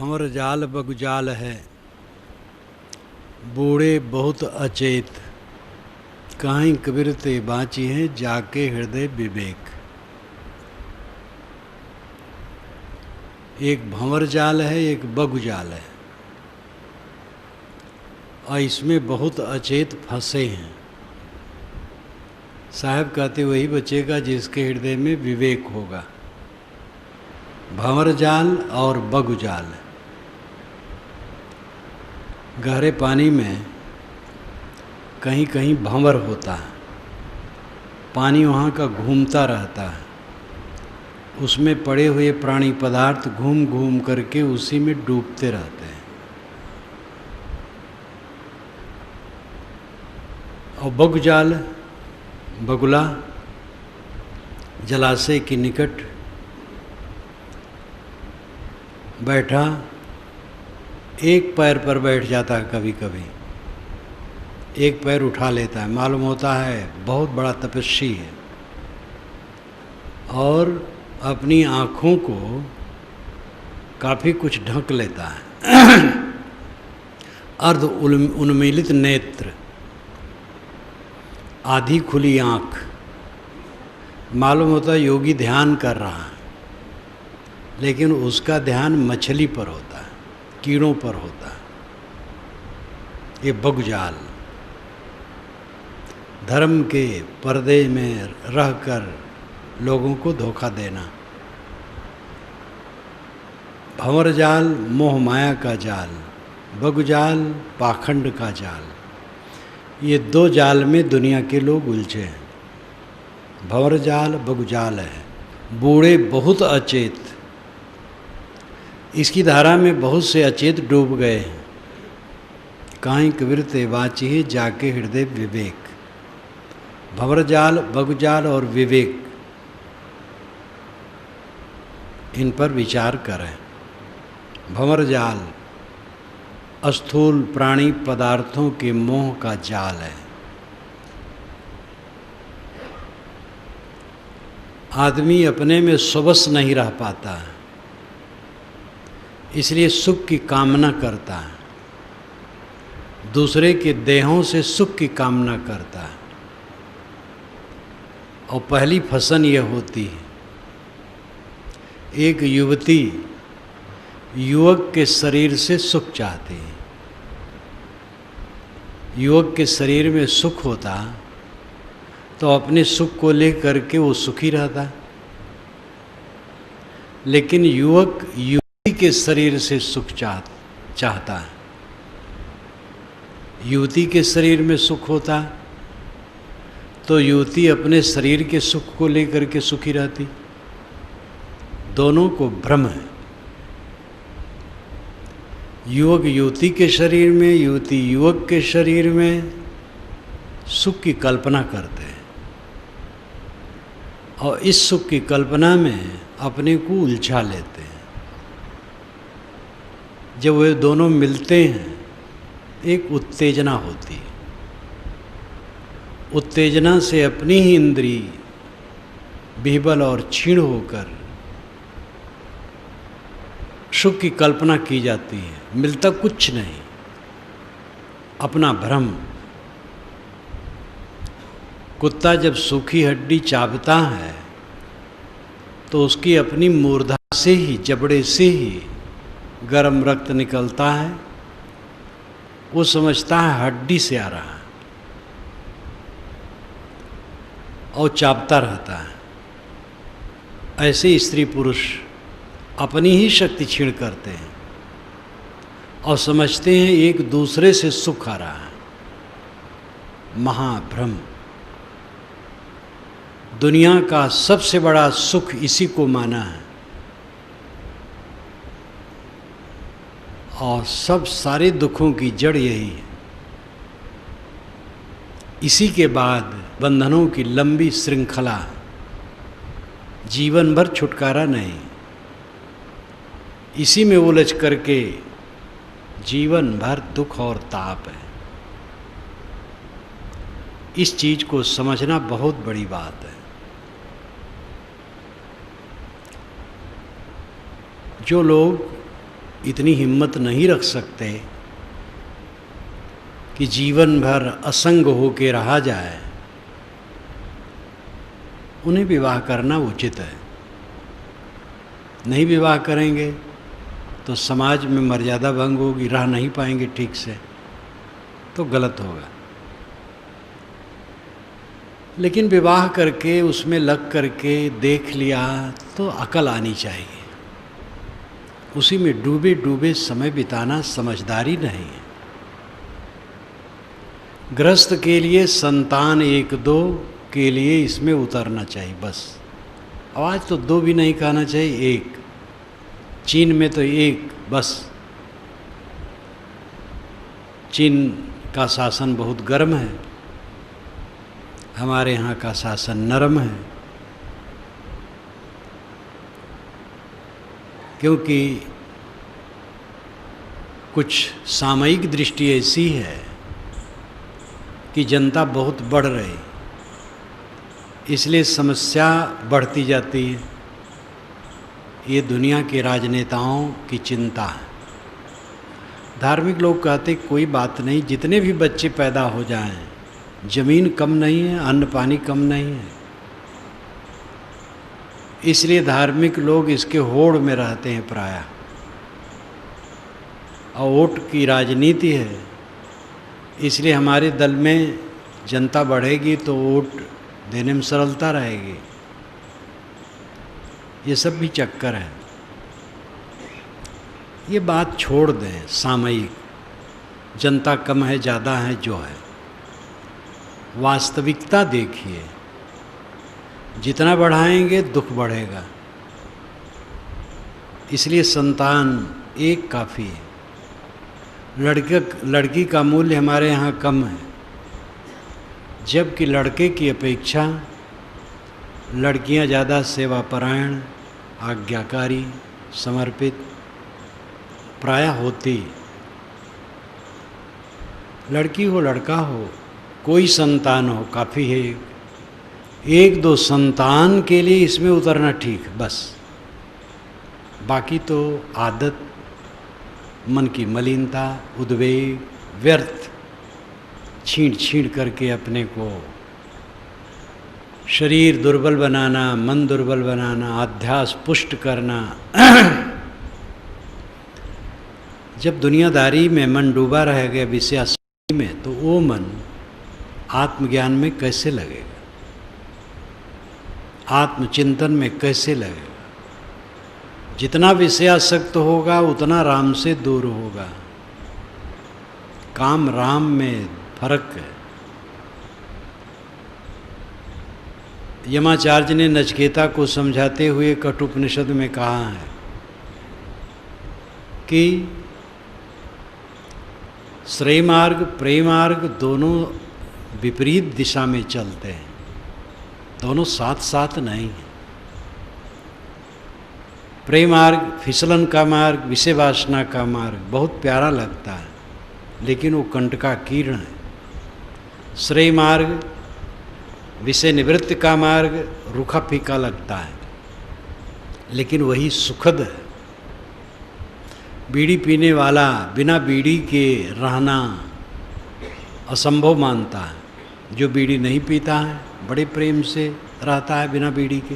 भंवर जाल बगुजाल है, बूढ़े बहुत अचेत, काहीं कबीर ते बाँची हैं जाके हृदय विवेक। एक भंवर जाल है, एक बगुजाल है, और इसमें बहुत अचेत फंसे हैं। साहब कहते वही बचेगा जिसके हृदय में विवेक होगा। भंवर जाल और बगुजाल, गहरे पानी में कहीं कहीं भंवर होता है, पानी वहाँ का घूमता रहता है, उसमें पड़े हुए प्राणी पदार्थ घूम घूम करके उसी में डूबते रहते हैं। और बगुजाल, बगुला, जलाशय के निकट बैठा एक पैर पर बैठ जाता है, कभी कभी एक पैर उठा लेता है, मालूम होता है बहुत बड़ा तपस्वी है, और अपनी आँखों को काफ़ी कुछ ढक लेता है। अर्ध उन्मीलित नेत्र, आधी खुली आँख, मालूम होता है योगी ध्यान कर रहा है, लेकिन उसका ध्यान मछली पर होता है, कीड़ों पर होता है। ये बगुजाल, धर्म के पर्दे में रहकर लोगों को धोखा देना। भंवर जाल मोह माया का जाल, बगुजाल पाखंड का जाल। ये दो जाल में दुनिया के लोग उलझे हैं। भंवर जाल बगुजाल है, बूढ़े बहुत अचेत, इसकी धारा में बहुत से अचेत डूब गए हैं। काहीं कबीर ते बाँची जाके हृदय विवेक। भंवर जाल, बगुजाल और विवेक, इन पर विचार करें। भंवर जाल स्थूल प्राणी पदार्थों के मोह का जाल है। आदमी अपने में स्वबस नहीं रह पाता है, इसलिए सुख की कामना करता है, दूसरे के देहों से सुख की कामना करता है। और पहली फसन यह होती है, एक युवती युवक के शरीर से सुख चाहती है। युवक के शरीर में सुख होता तो अपने सुख को लेकर के वो सुखी रहता, लेकिन युवक युवती के शरीर से सुख चाहता है। युवती के शरीर में सुख होता तो युवती अपने शरीर के सुख को लेकर के सुखी रहती। दोनों को भ्रम है। युवक युवती के शरीर में, युवती युवक के शरीर में सुख की कल्पना करते हैं, और इस सुख की कल्पना में अपने को उलझा लेते हैं। जब वे दोनों मिलते हैं, एक उत्तेजना होती है। उत्तेजना से अपनी ही इंद्री विह्वल और क्षीण होकर सुख की कल्पना की जाती है। मिलता कुछ नहीं, अपना भ्रम। कुत्ता जब सूखी हड्डी चाबता है तो उसकी अपनी मूर्धा से ही, जबड़े से ही गर्म रक्त निकलता है। वो समझता है हड्डी से आ रहा है, और चाबता रहता है। ऐसे स्त्री पुरुष अपनी ही शक्ति क्षीण करते हैं और समझते हैं एक दूसरे से सुख आ रहा है। महाभ्रम। दुनिया का सबसे बड़ा सुख इसी को माना है, और सब सारे दुखों की जड़ यही है। इसी के बाद बंधनों की लंबी श्रृंखला, जीवन भर छुटकारा नहीं। इसी में उलझ करके जीवन भर दुख और ताप है। इस चीज को समझना बहुत बड़ी बात है। जो लोग इतनी हिम्मत नहीं रख सकते कि जीवन भर असंग होके रहा जाए, उन्हें विवाह करना उचित है। नहीं विवाह करेंगे तो समाज में मर्यादा भंग होगी, रह नहीं पाएंगे ठीक से, तो गलत होगा। लेकिन विवाह करके उसमें लग करके देख लिया तो अकल आनी चाहिए। उसी में डूबे डूबे समय बिताना समझदारी नहीं है। गृहस्थ के लिए संतान 1-2 के लिए इसमें उतरना चाहिए बस। आज तो 2 भी नहीं कहना चाहिए, 1। चीन में तो 1 बस। चीन का शासन बहुत गर्म है, हमारे यहाँ का शासन नरम है, क्योंकि कुछ सामयिक दृष्टि ऐसी है कि जनता बहुत बढ़ रही, इसलिए समस्या बढ़ती जाती है। ये दुनिया के राजनेताओं की चिंता है। धार्मिक लोग कहते कोई बात नहीं, जितने भी बच्चे पैदा हो जाएं, जमीन कम नहीं है, अन्न पानी कम नहीं है। इसलिए धार्मिक लोग इसके होड़ में रहते हैं प्रायः। और वोट की राजनीति है, इसलिए हमारे दल में जनता बढ़ेगी तो वोट देने में सरलता रहेगी। ये सब भी चक्कर है। ये बात छोड़ दें सामयिक, जनता कम है ज़्यादा है जो है। वास्तविकता देखिए, जितना बढ़ाएंगे दुख बढ़ेगा। इसलिए संतान 1 काफ़ी है। लड़की का मूल्य हमारे यहाँ कम है, जबकि लड़के की अपेक्षा लड़कियाँ ज़्यादा सेवापरायण, आज्ञाकारी, समर्पित प्रायः होती। लड़की हो लड़का हो, कोई संतान हो काफ़ी है। 1-2 संतान के लिए इसमें उतरना ठीक बस। बाकी तो आदत, मन की मलिनता, उद्वेग, व्यर्थ छींट छींट करके अपने को शरीर दुर्बल बनाना, मन दुर्बल बनाना, अध्यास पुष्ट करना। जब दुनियादारी में मन डूबा रह गया विषयासक्ति में, तो वो मन आत्मज्ञान में कैसे लगेगा, आत्मचिंतन में कैसे लगेगा। जितना विषयासक्त होगा उतना राम से दूर होगा। काम राम में फर्क है। यमाचार्य ने नचिकेता को समझाते हुए कठोपनिषद में कहा है कि श्रेय मार्ग प्रेम मार्ग दोनों विपरीत दिशा में चलते हैं, दोनों साथ साथ नहीं है। प्रेम मार्ग फिसलन का मार्ग, विषय वासना का मार्ग बहुत प्यारा लगता है, लेकिन वो कंटका कीर्ण है। श्रेय मार्ग विषय निवृत्ति का मार्ग रूखा फीका लगता है, लेकिन वही सुखद है। बीड़ी पीने वाला बिना बीड़ी के रहना असंभव मानता है, जो बीड़ी नहीं पीता है बड़े प्रेम से रहता है बिना बीड़ी के।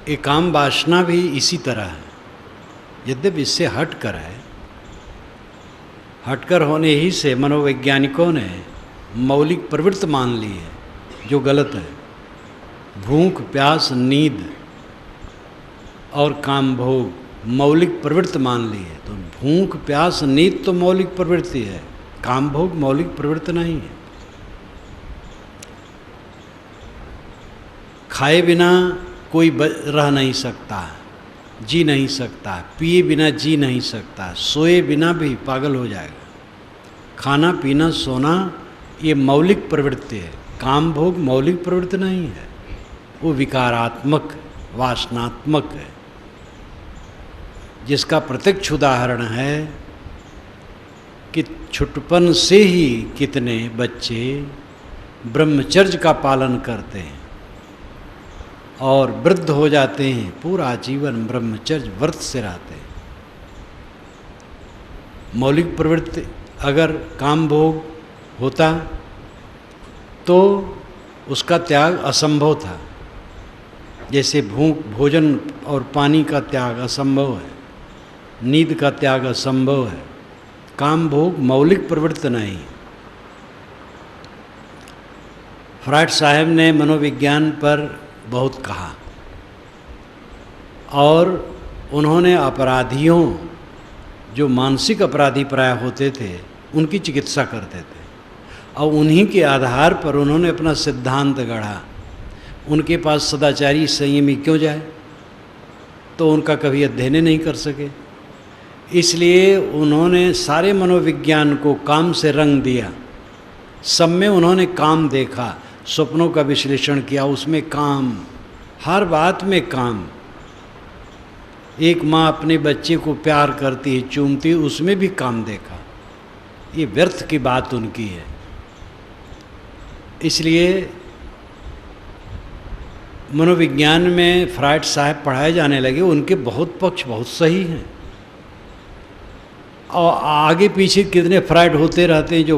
एक काम वासना भी इसी तरह है, यद्यपि इससे हटकर है। हटकर होने ही से मनोवैज्ञानिकों ने मौलिक प्रवृत्ति मान ली है, जो गलत है। भूख प्यास नींद और काम भोग मौलिक प्रवृत्ति मान ली है। तो भूख प्यास नींद तो मौलिक प्रवृत्ति है, काम भोग मौलिक प्रवृत्ति नहीं है। खाए बिना कोई रह नहीं सकता, जी नहीं सकता, पिए बिना जी नहीं सकता, सोए बिना भी पागल हो जाएगा। खाना पीना सोना ये मौलिक प्रवृत्ति है, काम भोग मौलिक प्रवृत्ति नहीं है, वो विकारात्मक वासनात्मक है। जिसका प्रत्यक्ष उदाहरण है कि छुटपन से ही कितने बच्चे ब्रह्मचर्य का पालन करते हैं और वृद्ध हो जाते हैं, पूरा जीवन ब्रह्मचर्य व्रत से रहते हैं। मौलिक प्रवृत्ति अगर काम भोग होता तो उसका त्याग असंभव था। जैसे भोजन और पानी का त्याग असंभव है, नींद का त्याग असंभव है, काम भोग मौलिक प्रवृत्ति नहीं। फ्रायड साहब ने मनोविज्ञान पर बहुत कहा और उन्होंने अपराधियों, जो मानसिक अपराधी प्राय होते थे, उनकी चिकित्सा करते थे और उन्हीं के आधार पर उन्होंने अपना सिद्धांत गढ़ा। उनके पास सदाचारी संयमी क्यों जाए? तो उनका कभी अध्ययन नहीं कर सके, इसलिए उन्होंने सारे मनोविज्ञान को काम से रंग दिया। सब में उन्होंने काम देखा, स्वप्नों का विश्लेषण किया, उसमें काम, हर बात में काम। एक माँ अपने बच्चे को प्यार करती है, चूमती है, उसमें भी काम देखा। ये व्यर्थ की बात उनकी है। इसलिए मनोविज्ञान में फ्रायड साहब पढ़ाए जाने लगे, उनके बहुत पक्ष बहुत सही हैं और आगे पीछे कितने फ्रायड होते रहते हैं जो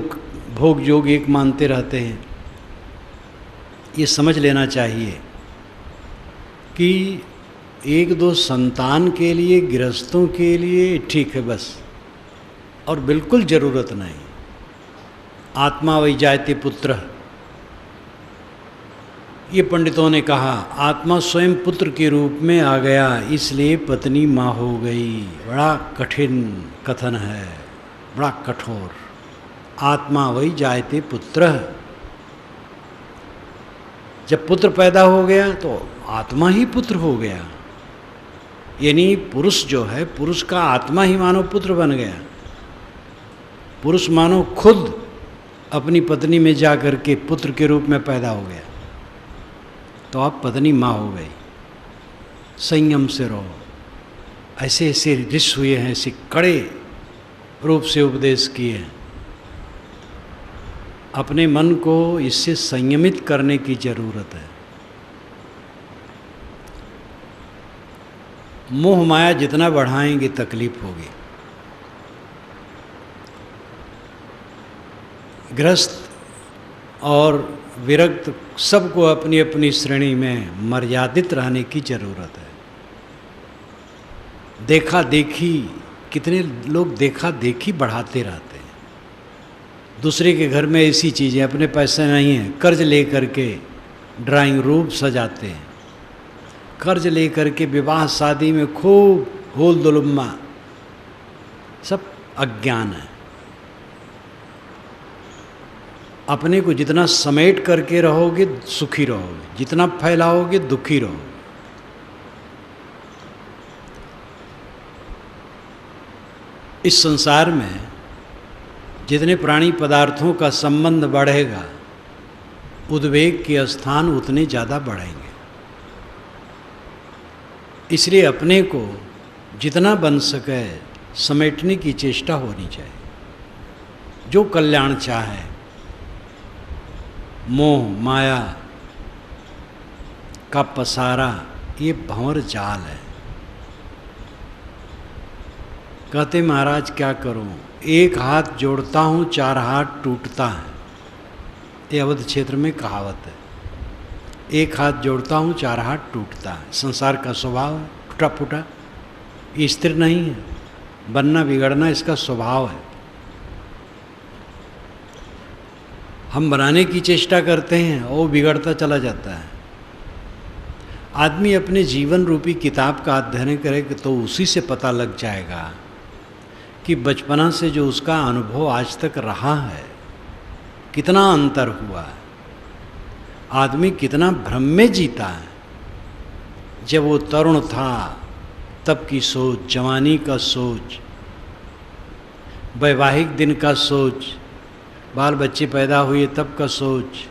भोग योग एक मानते रहते हैं। ये समझ लेना चाहिए कि एक दो संतान के लिए, गृहस्थों के लिए ठीक है बस, और बिल्कुल ज़रूरत नहीं। आत्मा वही जायते पुत्र, ये पंडितों ने कहा, आत्मा स्वयं पुत्र के रूप में आ गया, इसलिए पत्नी माँ हो गई। बड़ा कठिन कथन है, बड़ा कठोर। आत्मा वही जायते पुत्र, जब पुत्र पैदा हो गया तो आत्मा ही पुत्र हो गया। यानी पुरुष जो है, पुरुष का आत्मा ही मानो पुत्र बन गया। पुरुष मानो खुद अपनी पत्नी में जा कर के पुत्र के रूप में पैदा हो गया, तो आप पत्नी माँ हो गई। संयम से रहो। ऐसे ऐसे ऋषि हुए हैं, ऐसे कड़े रूप से उपदेश किए हैं। अपने मन को इससे संयमित करने की जरूरत है। मोह माया जितना बढ़ाएंगे तकलीफ होगी। गृहस्थ और विरक्त सबको अपनी अपनी श्रेणी में मर्यादित रहने की जरूरत है। देखा देखी, कितने लोग देखा देखी बढ़ाते रहते हैं। दूसरे के घर में ऐसी चीज़ें, अपने पैसे नहीं हैं, कर्ज ले करके ड्राइंग रूम सजाते हैं, कर्ज ले करके विवाह शादी में खूब होल दुलम्मा, सब अज्ञान है। अपने को जितना समेट करके रहोगे सुखी रहोगे, जितना फैलाओगे दुखी रहोगे। इस संसार में जितने प्राणी पदार्थों का संबंध बढ़ेगा, उद्वेग के स्थान उतने ज़्यादा बढ़ेंगे। इसलिए अपने को जितना बन सके समेटने की चेष्टा होनी चाहिए। जो कल्याण चाहे, मोह माया का पसारा ये भंवर जाल है। कहते महाराज क्या करूं, एक हाथ जोड़ता हूं चार हाथ टूटता है। ये अवध क्षेत्र में कहावत है। एक हाथ जोड़ता हूं चार हाथ टूटता है। संसार का स्वभाव है टूटा फूटा, ये स्थिर नहीं है। बनना बिगड़ना इसका स्वभाव है। हम बनाने की चेष्टा करते हैं और वो बिगड़ता चला जाता है। आदमी अपने जीवन रूपी किताब का अध्ययन करेगा तो उसी से पता लग जाएगा कि बचपना से जो उसका अनुभव आज तक रहा है, कितना अंतर हुआ है। आदमी कितना भ्रम में जीता है। जब वो तरुण था तब की सोच, जवानी का सोच, वैवाहिक दिन का सोच, बाल बच्चे पैदा हुए तब का सोच,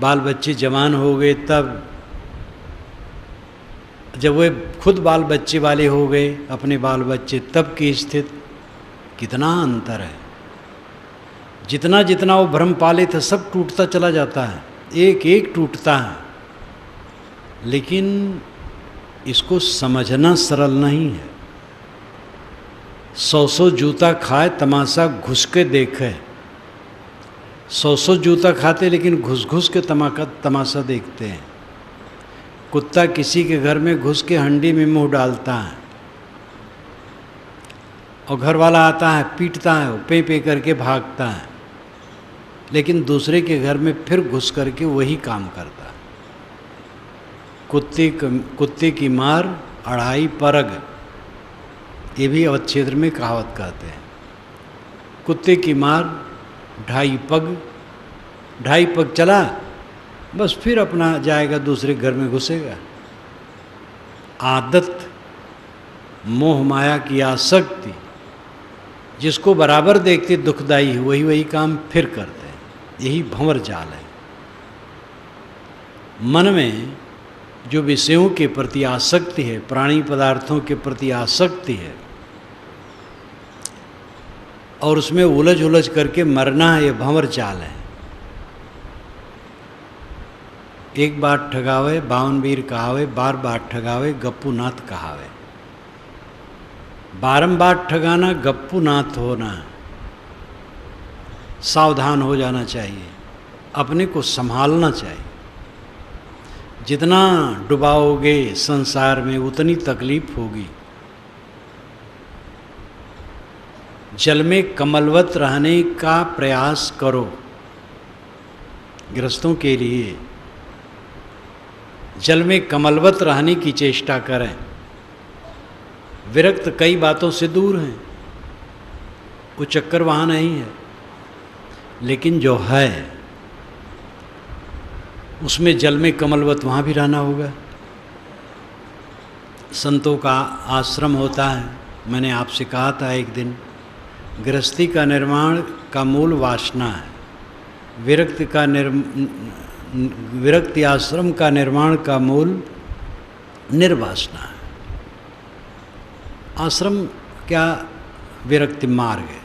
बाल बच्चे जवान हो गए तब, जब वे खुद बाल बच्चे वाले हो गए अपने बाल बच्चे तब की स्थिति, कितना अंतर है। जितना जितना वो भ्रम पाले थे सब टूटता चला जाता है, एक एक टूटता है। लेकिन इसको समझना सरल नहीं है। 100 जूता खाए तमाशा घुस के देखे। 100 जूता खाते लेकिन घुस घुस के तमाशा देखते हैं। कुत्ता किसी के घर में घुस के हंडी में मुंह डालता है और घर वाला आता है, पीटता है, पे पे करके भागता है, लेकिन दूसरे के घर में फिर घुस करके वही काम करता है। कुत्ते की मार 2.5 परग, ये भी अवध क्षेत्र में कहावत कहते हैं। कुत्ते की मार 2.5 पग, 2.5 पग चला बस फिर अपना जाएगा दूसरे घर में घुसेगा। आदत, मोह माया की आसक्ति, जिसको बराबर देखते दुखदाई है वही वही काम फिर करते हैं। यही भंवर जाल है। मन में जो विषयों के प्रति आसक्ति है, प्राणी पदार्थों के प्रति आसक्ति है और उसमें उलझ उलझ करके मरना है, ये भंवर जाल है। एक बार ठगावे 52 वीर कहावे, बार बार ठगावे गप्पू नाथ कहावे। बारंबार ठगाना गप्पू नाथ होना, सावधान हो जाना चाहिए, अपने को संभालना चाहिए। जितना डुबाओगे संसार में उतनी तकलीफ होगी। जल में कमलवत रहने का प्रयास करो। गृहस्थों के लिए जल में कमलवत रहने की चेष्टा करें। विरक्त कई बातों से दूर हैं, वो चक्कर वहाँ नहीं है, लेकिन जो है उसमें जल में कमलवत वहाँ भी रहना होगा। संतों का आश्रम होता है। मैंने आपसे कहा था एक दिन, गृहस्थी का निर्माण का मूल वासना है। विरक्ति आश्रम का निर्माण का मूल निर्वासना है। आश्रम क्या? विरक्ति मार्ग है।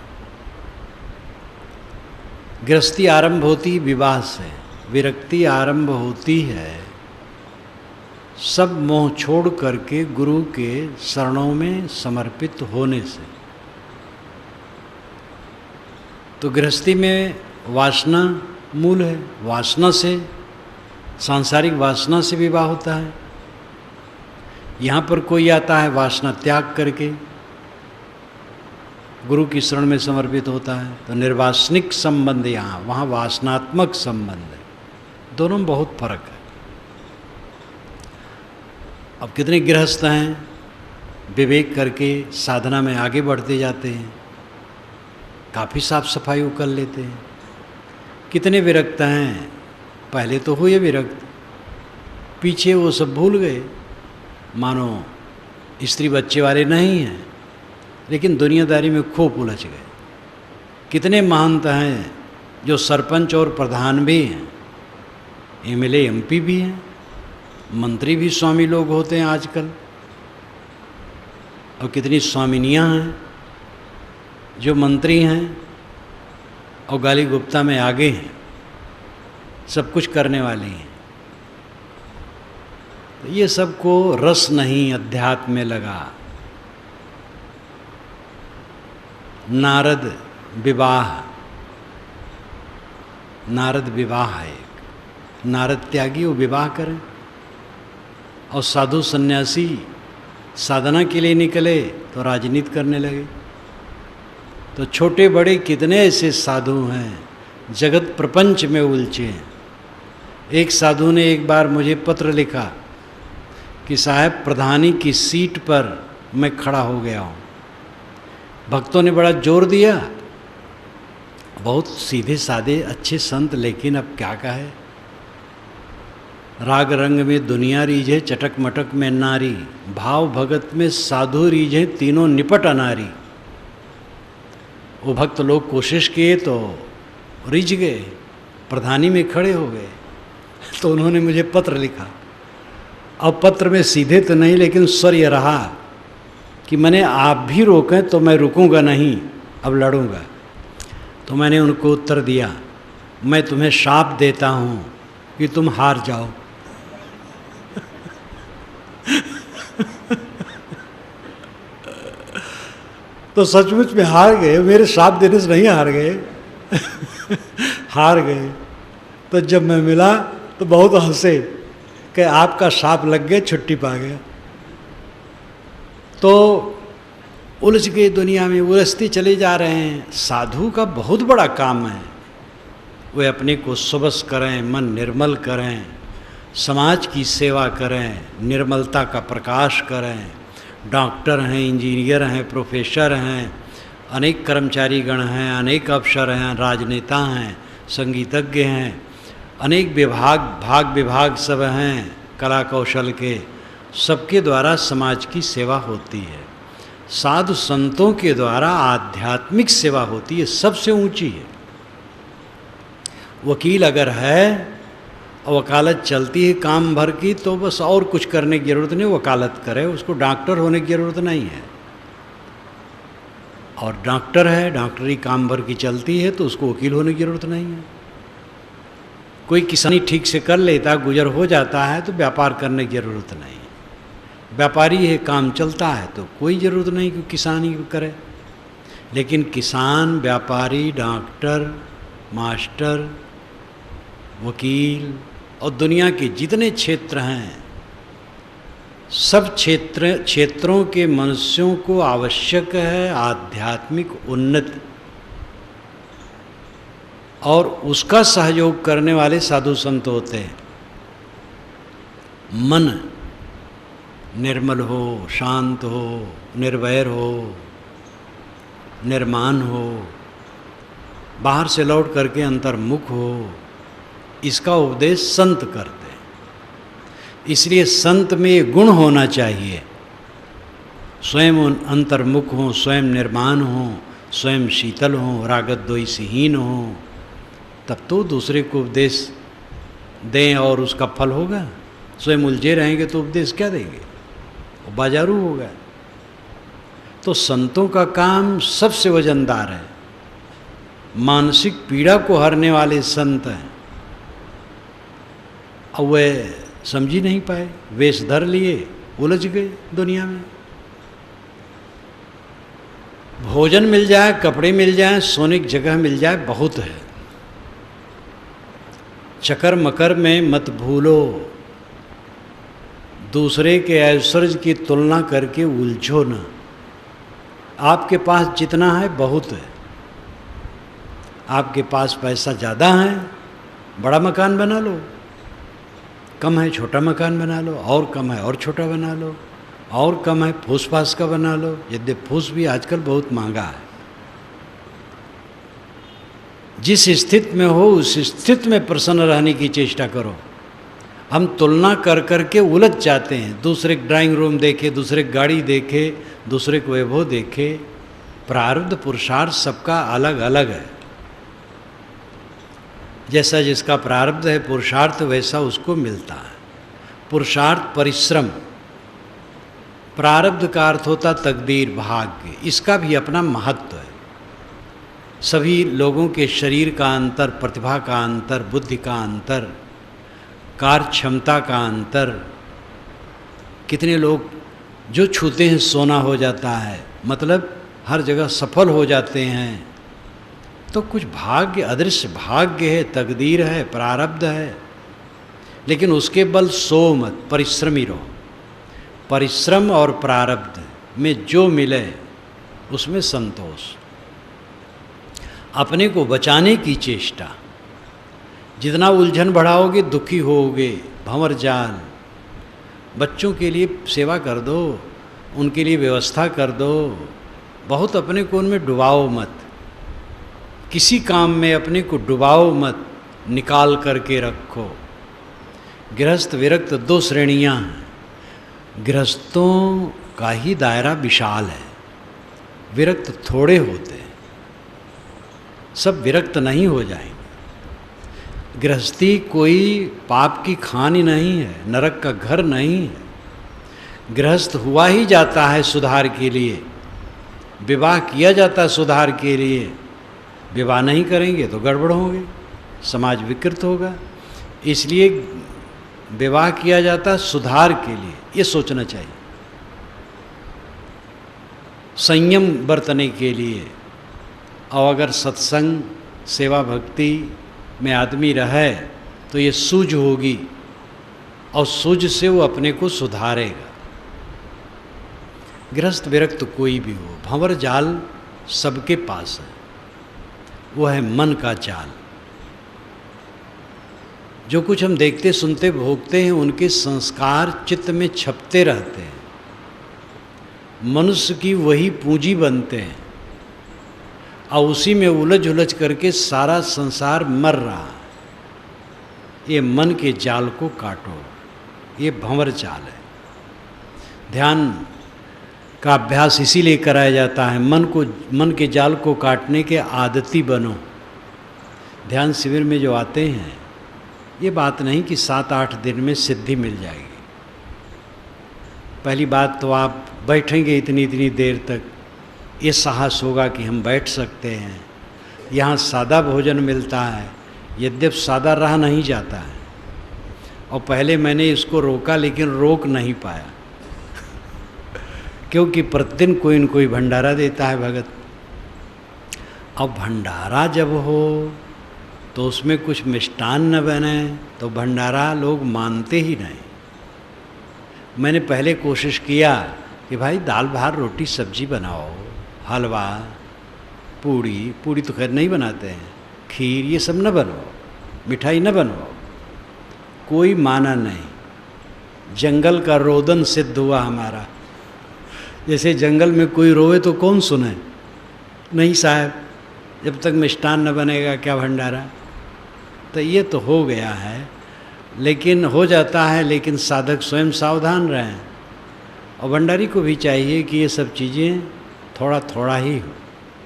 गृहस्थी आरंभ होती विवाह से, विरक्ति आरंभ होती है सब मोह छोड़ करके गुरु के शरणों में समर्पित होने से। तो गृहस्थी में वासना मूल है। वासना से, सांसारिक वासना से विवाह होता है। यहाँ पर कोई आता है वासना त्याग करके गुरु की शरण में समर्पित होता है, तो निर्वासनिक संबंध यहाँ, वहाँ वासनात्मक संबंध है। दोनों में बहुत फर्क है। अब कितने गृहस्थ हैं विवेक करके साधना में आगे बढ़ते जाते हैं, काफ़ी साफ सफाई वो कर लेते हैं। कितने विरक्त हैं, पहले तो हुए विरक्त, पीछे वो सब भूल गए, मानो स्त्री बच्चे वाले नहीं हैं, लेकिन दुनियादारी में खूब उलझ गए। कितने महंत हैं जो सरपंच और प्रधान भी हैं, एमएलए एमपी भी हैं, मंत्री भी स्वामी लोग होते हैं आजकल, और कितनी स्वामिनियाँ हैं जो मंत्री हैं और गाली गुप्ता में आगे हैं, सब कुछ करने वाली हैं। तो ये सबको रस नहीं अध्यात्म में लगा। नारद विवाह है एक। नारद त्यागी वो विवाह करें, और साधु सन्यासी साधना के लिए निकले तो राजनीति करने लगे। तो छोटे बड़े कितने ऐसे साधु हैं जगत प्रपंच में उलझे हैं। एक साधु ने एक बार मुझे पत्र लिखा कि साहब प्रधानी की सीट पर मैं खड़ा हो गया हूँ। भक्तों ने बड़ा जोर दिया, बहुत सीधे साधे अच्छे संत, लेकिन अब क्या कहे। राग रंग में दुनिया रीझे, चटक मटक में नारी, भाव भगत में साधु रीझे, तीनों निपट अनारी। वो भक्त लोग कोशिश किए तो रिझ गए, प्रधानी में खड़े हो गए। तो उन्होंने मुझे पत्र लिखा। अब पत्र में सीधे तो नहीं, लेकिन स्वर ये रहा कि मैंने आप भी रोकें तो मैं रुकूंगा नहीं, अब लड़ूंगा। तो मैंने उनको उत्तर दिया, मैं तुम्हें शाप देता हूँ कि तुम हार जाओ। तो सचमुच में हार गए, मेरे श्राप देने से नहीं हार गए। हार गए। तो जब मैं मिला तो बहुत हंसे कि आपका श्राप लग गया, छुट्टी पा गया। तो उलझ गए, दुनिया में उलझते चले जा रहे हैं। साधु का बहुत बड़ा काम है, वे अपने को सुबस करें, मन निर्मल करें, समाज की सेवा करें, निर्मलता का प्रकाश करें। डॉक्टर हैं, इंजीनियर हैं, प्रोफेसर हैं, अनेक कर्मचारी गण हैं, अनेक अफसर हैं, राजनेता हैं, संगीतज्ञ हैं, अनेक भाग विभाग सब हैं कला कौशल के, सबके द्वारा समाज की सेवा होती है। साधु संतों के द्वारा आध्यात्मिक सेवा होती है, सबसे ऊंची है। वकील अगर है और वकालत चलती है काम भर की, तो बस और कुछ करने की ज़रूरत नहीं, वकालत करे, उसको डॉक्टर होने की ज़रूरत नहीं है। और डॉक्टर है, डॉक्टरी काम भर की चलती है, तो उसको वकील होने की ज़रूरत नहीं है। कोई किसानी ठीक से कर लेता, गुजर हो जाता है, तो व्यापार करने की ज़रूरत नहीं। व्यापारी है, काम चलता है, तो कोई ज़रूरत नहीं कि किसानी करे। लेकिन किसान, व्यापारी, डॉक्टर, मास्टर, वकील और दुनिया के जितने क्षेत्र हैं, सब क्षेत्रों के मनुष्यों को आवश्यक है आध्यात्मिक उन्नति, और उसका सहयोग करने वाले साधु संत होते हैं। मन निर्मल हो, शांत हो, निर्वैर हो, निर्माण हो, बाहर से लौट करके अंतर्मुख हो, इसका उपदेश संत करते हैं। इसलिए संत में ये गुण होना चाहिए, स्वयं अंतर्मुख हो, स्वयं निर्माण हो, स्वयं शीतल हो, रागद्वेषहीन हो, तब तो दूसरे को उपदेश दें और उसका फल होगा। स्वयं उलझे रहेंगे तो उपदेश क्या देंगे, वो बाजारू होगा। तो संतों का काम सबसे वजनदार है। मानसिक पीड़ा को हरने वाले संत हैं, और वे समझ ही नहीं पाए, वेश धर लिए, उलझ गए दुनिया में। भोजन मिल जाए, कपड़े मिल जाए, सोने की जगह मिल जाए, बहुत है। चकर मकर में मत भूलो, दूसरे के ऐश्वर्य की तुलना करके उलझो न। आपके पास जितना है बहुत है। आपके पास पैसा ज़्यादा है, बड़ा मकान बना लो, कम है छोटा मकान बना लो, और कम है और छोटा बना लो, और कम है फूस फास का बना लो। यद्यपि फूस भी आजकल बहुत महंगा है। जिस स्थिति में हो उस स्थिति में प्रसन्न रहने की चेष्टा करो। हम तुलना कर करके उलझ जाते हैं। दूसरे ड्राइंग रूम देखे, दूसरे गाड़ी देखे, दूसरे को वैभव देखे। प्रारब्ध पुरुषार्थ सबका अलग अलग है। जैसा जिसका प्रारब्ध है पुरुषार्थ, वैसा उसको मिलता है। पुरुषार्थ परिश्रम, प्रारब्ध का अर्थ होता तकदीर, भाग्य। इसका भी अपना महत्व है। सभी लोगों के शरीर का अंतर, प्रतिभा का अंतर, बुद्धि का अंतर, कार्य क्षमता का अंतर। कितने लोग जो छूते हैं सोना हो जाता है, मतलब हर जगह सफल हो जाते हैं। तो कुछ भाग्य, अदृश्य भाग्य है, तकदीर है, प्रारब्ध है। लेकिन उसके बल सो मत, परिश्रमी रहो। परिश्रम और प्रारब्ध में जो मिले उसमें संतोष। अपने को बचाने की चेष्टा। जितना उलझन बढ़ाओगे दुखी होगे। भंवर जाल। बच्चों के लिए सेवा कर दो, उनके लिए व्यवस्था कर दो। बहुत अपने को उनमें डुबाओ मत। किसी काम में अपने को डुबाओ मत, निकाल करके रखो। गृहस्थ विरक्त दो श्रेणियां हैं। गृहस्थों का ही दायरा विशाल है, विरक्त थोड़े होते हैं। सब विरक्त नहीं हो जाएंगे। गृहस्थी कोई पाप की खानी नहीं है, नरक का घर नहीं है। गृहस्थ हुआ ही जाता है सुधार के लिए। विवाह किया जाता है सुधार के लिए। विवाह नहीं करेंगे तो गड़बड़ होंगे, समाज विकृत होगा। इसलिए विवाह किया जाता है सुधार के लिए, ये सोचना चाहिए, संयम बरतने के लिए। और अगर सत्संग सेवा भक्ति में आदमी रहे तो ये सूझ होगी और सूझ से वो अपने को सुधारेगा। गृहस्थ विरक्त कोई भी हो, भंवर जाल सबके पास है, वो है मन का जाल। जो कुछ हम देखते सुनते भोगते हैं उनके संस्कार चित्त में छपते रहते हैं, मनुष्य की वही पूंजी बनते हैं और उसी में उलझ उलझ करके सारा संसार मर रहा है। ये मन के जाल को काटो, ये भंवर जाल है। ध्यान का अभ्यास इसीलिए कराया जाता है, मन के जाल को काटने के आदती बनो। ध्यान शिविर में जो आते हैं, ये बात नहीं कि 7-8 दिन में सिद्धि मिल जाएगी। पहली बात तो आप बैठेंगे इतनी देर तक, ये साहस होगा कि हम बैठ सकते हैं। यहाँ सादा भोजन मिलता है, यद्यपि सादा रहा नहीं जाता है। और पहले मैंने इसको रोका लेकिन रोक नहीं पाया क्योंकि प्रतिदिन कोई न कोई भंडारा देता है भगत। अब भंडारा जब हो तो उसमें कुछ मिष्टान न बने तो भंडारा लोग मानते ही नहीं। मैंने पहले कोशिश किया कि भाई दाल भात रोटी सब्जी बनाओ, हलवा पूड़ी तो खैर नहीं बनाते हैं, खीर ये सब न बनवाओ, मिठाई न बनवाओ, कोई माना नहीं। जंगल का रोदन सिद्ध हुआ हमारा। जैसे जंगल में कोई रोवे तो कौन सुने? नहीं साहब, जब तक मिष्टान न बनेगा क्या भंडारा। तो ये तो हो गया है, लेकिन हो जाता है, लेकिन साधक स्वयं सावधान रहें। और भंडारी को भी चाहिए कि ये सब चीज़ें थोड़ा थोड़ा ही हो,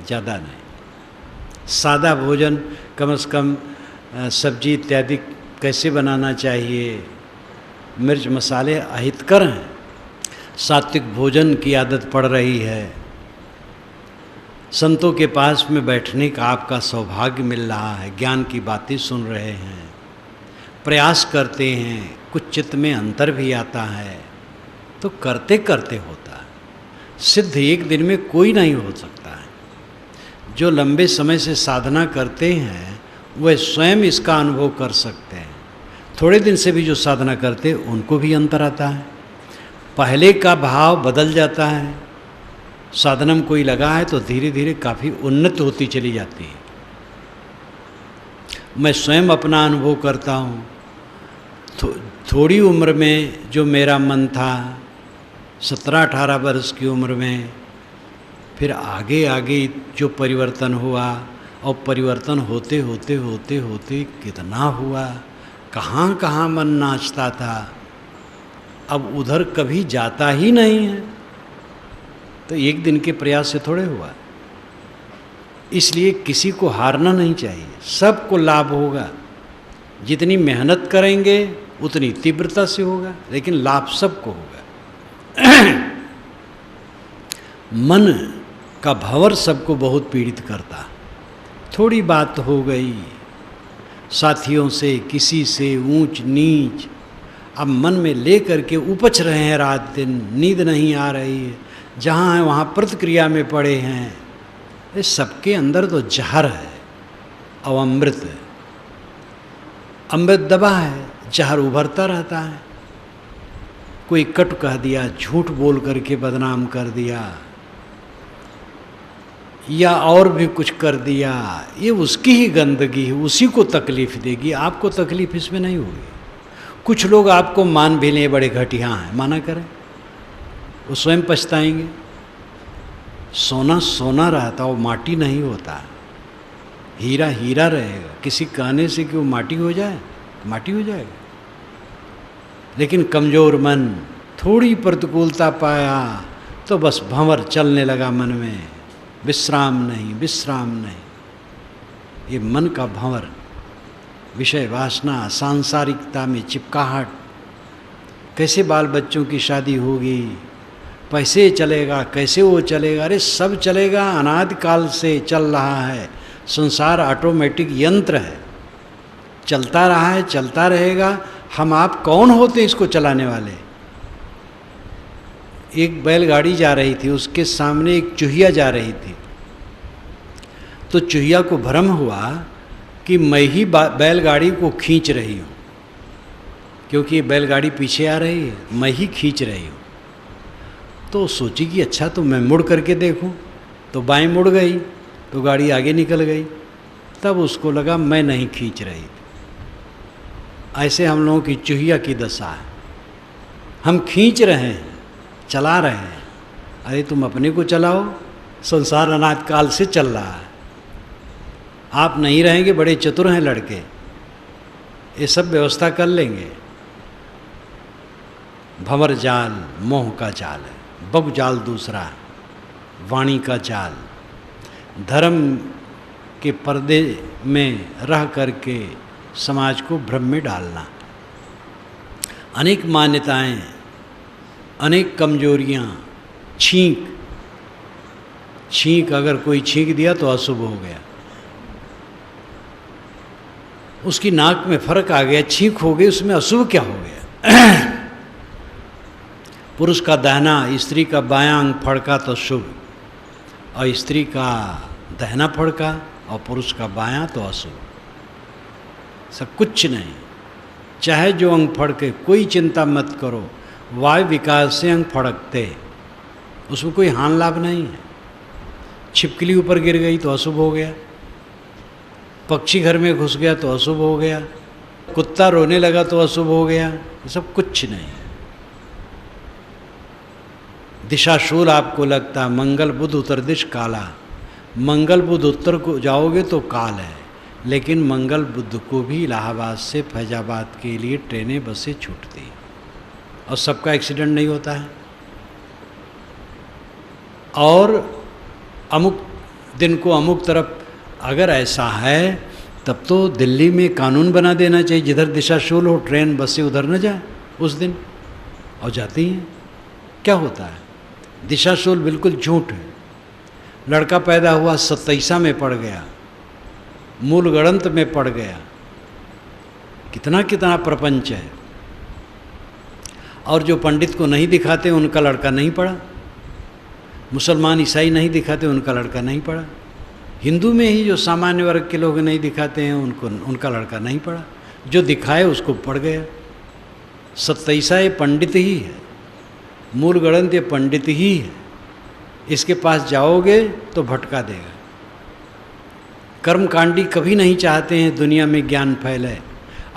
ज़्यादा नहीं। सादा भोजन कम से कम सब्जी इत्यादि कैसे बनाना चाहिए, मिर्च मसाले अहितकर हैं। सात्विक भोजन की आदत पड़ रही है। संतों के पास में बैठने का आपका सौभाग्य मिल रहा है, ज्ञान की बातें सुन रहे हैं, प्रयास करते हैं, कुछ चित्त में अंतर भी आता है, तो करते करते होता है। सिद्ध एक दिन में कोई नहीं हो सकता है। जो लंबे समय से साधना करते हैं वह स्वयं इसका अनुभव कर सकते हैं। थोड़े दिन से भी जो साधना करते हैं उनको भी अंतर आता है, पहले का भाव बदल जाता है। साधना में कोई लगा है तो धीरे धीरे काफ़ी उन्नत होती चली जाती है। मैं स्वयं अपना अनुभव करता हूँ। थोड़ी उम्र में जो मेरा मन था, 17-18 वर्ष की उम्र में, फिर आगे आगे जो परिवर्तन हुआ, और परिवर्तन होते होते होते होते कितना हुआ, कहाँ कहाँ मन नाचता था, अब उधर कभी जाता ही नहीं है। तो एक दिन के प्रयास से थोड़े हुआ। इसलिए किसी को हारना नहीं चाहिए, सबको लाभ होगा। जितनी मेहनत करेंगे उतनी तीव्रता से होगा, लेकिन लाभ सबको होगा। मन का भंवर सबको बहुत पीड़ित करता। थोड़ी बात हो गई साथियों से, किसी से ऊंच नीच, अब मन में ले करके उपच रहे हैं, रात दिन नींद नहीं आ रही है, जहाँ है वहाँ प्रतिक्रिया में पड़े हैं। ये सबके अंदर तो जहर है और अमृत है। अमृत दबा है, जहर उभरता रहता है। कोई कटु कह दिया, झूठ बोल करके बदनाम कर दिया, या और भी कुछ कर दिया, ये उसकी ही गंदगी है, उसी को तकलीफ देगी, आपको तकलीफ इसमें नहीं होगी। कुछ लोग आपको मान भी लें बड़े घटिया हैं, माना करें, वो स्वयं पछताएंगे। सोना सोना रहता, वो माटी नहीं होता। हीरा हीरा रहेगा। किसी कहने से कि वो माटी हो जाए, माटी हो जाएगा। लेकिन कमज़ोर मन, थोड़ी प्रतिकूलता पाया तो बस भंवर चलने लगा मन में, विश्राम नहीं, विश्राम नहीं। ये मन का भंवर, विषय वासना, सांसारिकता में चिपकाहट। कैसे बाल बच्चों की शादी होगी, पैसे चलेगा, कैसे वो चलेगा, अरे सब चलेगा, अनादि काल से चल रहा है। संसार ऑटोमेटिक यंत्र है, चलता रहा है, चलता रहेगा। हम आप कौन होते इसको चलाने वाले? एक बैलगाड़ी जा रही थी, उसके सामने एक चूहिया जा रही थी, तो चूहिया को भ्रम हुआ कि मैं ही बैलगाड़ी को खींच रही हूँ, क्योंकि ये बैलगाड़ी पीछे आ रही है, मैं ही खींच रही हूँ। तो सोची कि अच्छा तो मैं मुड़ करके देखूँ, तो बाएं मुड़ गई तो गाड़ी आगे निकल गई। तब उसको लगा मैं नहीं खींच रही थी। ऐसे हम लोगों की चूहिया की दशा है, हम खींच रहे हैं, चला रहे हैं। अरे तुम अपने को चलाओ, संसार अनाद काल से चल रहा है। आप नहीं रहेंगे, बड़े चतुर हैं लड़के, ये सब व्यवस्था कर लेंगे। भंवर जाल मोह का जाल है, बग जाल दूसरा, वाणी का जाल। धर्म के पर्दे में रह करके समाज को भ्रम में डालना। अनेक मान्यताएं, अनेक कमजोरियां, छींक अगर कोई छींक दिया तो अशुभ हो गया, उसकी नाक में फर्क आ गया, छींक हो गई, उसमें अशुभ क्या हो गया? पुरुष का दाहिना स्त्री का बायां अंग फड़का तो शुभ, और स्त्री का दाहिना फड़का और पुरुष का बायां तो अशुभ। सब कुछ नहीं, चाहे जो अंग फड़के कोई चिंता मत करो, वायु विकास से अंग फड़कते, उसमें कोई हानि लाभ नहीं है। छिपकली ऊपर गिर गई तो अशुभ हो गया, पक्षी घर में घुस गया तो अशुभ हो गया, कुत्ता रोने लगा तो अशुभ हो गया, ये सब कुछ नहीं। दिशाशूल आपको लगता मंगल बुध उत्तर दिश काला, मंगल बुध उत्तर को जाओगे तो काल है, लेकिन मंगल बुध को भी इलाहाबाद से फैजाबाद के लिए ट्रेनें बसें छूटती और सबका एक्सीडेंट नहीं होता है। और अमुक दिन को अमुक तरफ अगर ऐसा है तब तो दिल्ली में कानून बना देना चाहिए, जिधर दिशाशूल हो ट्रेन बसें उधर न जाए उस दिन, और जाती हैं। क्या होता है? दिशाशूल बिल्कुल झूठ है। लड़का पैदा हुआ 27 में पड़ गया, मूल गणंत में पड़ गया, कितना कितना प्रपंच है। और जो पंडित को नहीं दिखाते उनका लड़का नहीं पड़ा, मुसलमान ईसाई नहीं दिखाते उनका लड़का नहीं पड़ा, हिंदू में ही जो सामान्य वर्ग के लोग नहीं दिखाते हैं उनका लड़का नहीं पड़ा, जो दिखाए उसको पड़ गया। 27 ये पंडित ही है, मूल गणंत ये पंडित ही है, इसके पास जाओगे तो भटका देगा। कर्मकांडी कभी नहीं चाहते हैं दुनिया में ज्ञान फैले,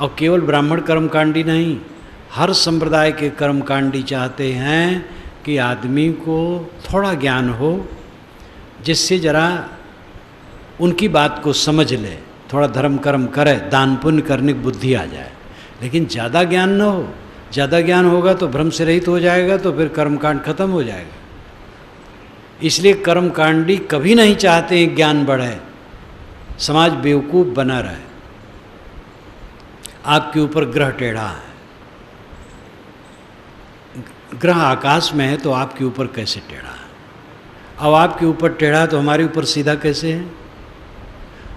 और केवल ब्राह्मण कर्मकांडी नहीं, हर संप्रदाय के कर्मकांडी चाहते हैं कि आदमी को थोड़ा ज्ञान हो, जिससे जरा उनकी बात को समझ ले, थोड़ा धर्म कर्म करे, दान पुण्य करने की बुद्धि आ जाए। लेकिन ज़्यादा ज्ञान न हो, ज़्यादा ज्ञान होगा तो भ्रम से रहित हो जाएगा, तो फिर कर्मकांड खत्म हो जाएगा। इसलिए कर्मकांडी कभी नहीं चाहते हैं ज्ञान बढ़े, समाज बेवकूफ़ बना रहे। आपके ऊपर ग्रह टेढ़ा है, ग्रह आकाश में है तो आपके ऊपर कैसे टेढ़ा है? अब आपके ऊपर टेढ़ा तो हमारे ऊपर सीधा कैसे है?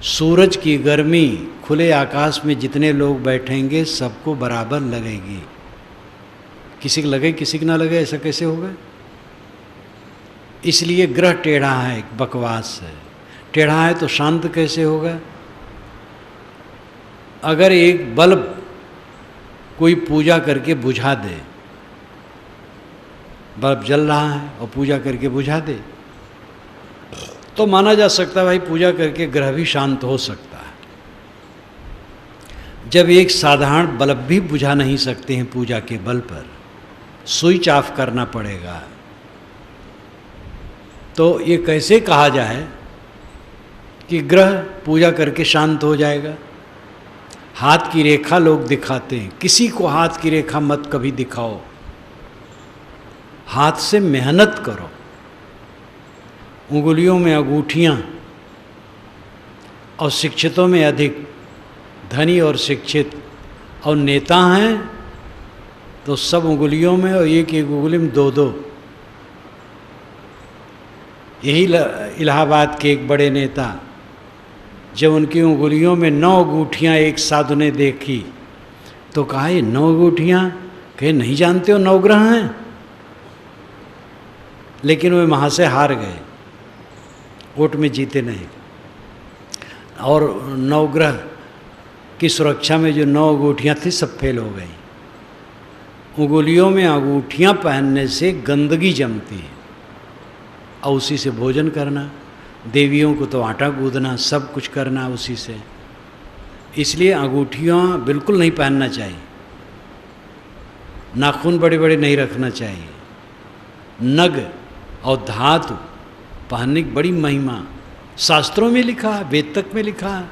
सूरज की गर्मी खुले आकाश में जितने लोग बैठेंगे सबको बराबर लगेगी, किसी को लगे किसी को ना लगे, ऐसा कैसे होगा? इसलिए ग्रह टेढ़ा है, बकवास है। टेढ़ा है तो शांत कैसे होगा? अगर एक बल्ब कोई पूजा करके बुझा दे, बल्ब जल रहा है और पूजा करके बुझा दे, तो माना जा सकता है भाई पूजा करके ग्रह भी शांत हो सकता है। जब एक साधारण बल्ब भी बुझा नहीं सकते हैं पूजा के बल पर, स्विच ऑफ करना पड़ेगा, तो ये कैसे कहा जाए कि ग्रह पूजा करके शांत हो जाएगा? हाथ की रेखा लोग दिखाते हैं, किसी को हाथ की रेखा मत कभी दिखाओ, हाथ से मेहनत करो। उंगलियों में अंगूठियाँ, और शिक्षितों में अधिक धनी और शिक्षित और नेता हैं तो सब उंगलियों में, और एक एक उंगली में 2-2। यही इलाहाबाद के एक बड़े नेता, जब उनकी उंगलियों में 9 अंगूठियाँ एक साधु ने देखी तो कहा ये 9 अंगूठियाँ, कहे नहीं जानते हो 9 ग्रह हैं। लेकिन वे वहाँ से हार गए, वोट में जीते नहीं। और 9 ग्रह की सुरक्षा में जो 9 अंगूठियाँ थी सब फेल हो गई। उंगलियों में अंगूठियाँ पहनने से गंदगी जमती है, और उसी से भोजन करना, देवियों को तो आटा गूंदना, सब कुछ करना उसी से। इसलिए अंगूठियाँ बिल्कुल नहीं पहनना चाहिए, नाखून बड़े बड़े नहीं रखना चाहिए। नग और धातु पहनने की बड़ी महिमा शास्त्रों में लिखा है, वेद तक में लिखा है।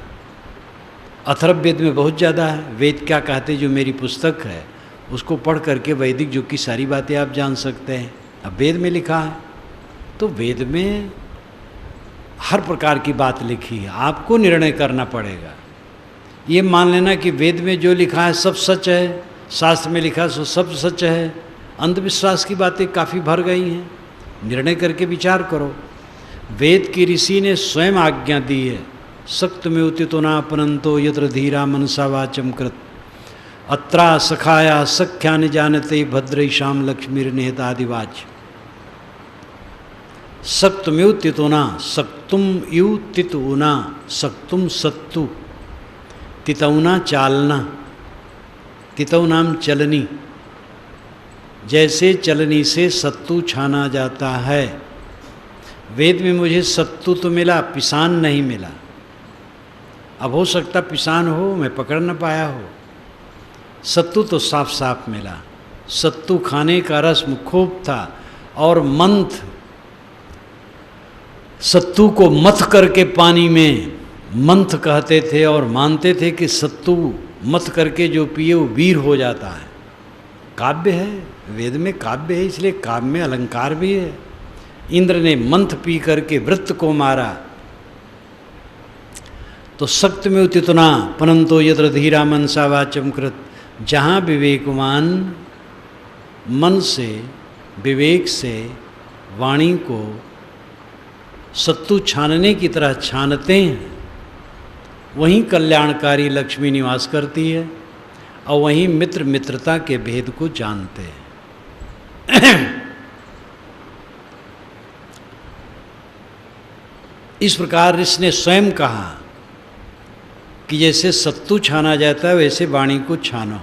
अथर्ववेद में बहुत ज़्यादा है। वेद क्या कहते, जो मेरी पुस्तक है उसको पढ़ करके वैदिक युग की सारी बातें आप जान सकते हैं। अब वेद में लिखा है, तो वेद में हर प्रकार की बात लिखी है, आपको निर्णय करना पड़ेगा। ये मान लेना कि वेद में जो लिखा है सब सच है, शास्त्र में लिखा है सब सच है, अंधविश्वास की बातें काफ़ी भर गई हैं। निर्णय करके विचार करो। वेद की ऋषि ने स्वयं आज्ञा दी है, सक्त में उतितो नापनंतो यत्र धीरा मनसा वाचम कृत अत्रा सखाया सख्या न जानते भद्रैशाम लक्ष्मीर्निहतादिवाच। सक्तमेव तितोना सक्तुम यु तितुना सक्तुम सत्तु तितौना चालना तितौनाम चलनी। जैसे चलनी से सत्तू छाना जाता है, वेद में मुझे सत्तू तो मिला, पिसान नहीं मिला। अब हो सकता पिसान हो, मैं पकड़ न पाया हो। सत्तू तो साफ साफ मिला। सत्तू खाने का रस्म खूब था, और मंथ, सत्तू को मथ करके पानी में मंथ कहते थे, और मानते थे कि सत्तू मथ करके जो पिए वो वीर हो जाता है। काव्य है, वेद में काव्य है, इसलिए काव्य में अलंकार भी है। इंद्र ने मंथ पी करके वृत्त को मारा, तो सक्त में उतितना परंतो यत्र धीरा मनसा वाचम कृत। जहाँ विवेकवान मन से, विवेक से वाणी को सत्तू छानने की तरह छानते हैं, वहीं कल्याणकारी लक्ष्मी निवास करती है, और वहीं मित्र मित्रता के भेद को जानते हैं। इस प्रकार ऋषि ने स्वयं कहा कि जैसे सत्तू छाना जाता है वैसे वाणी को छानो।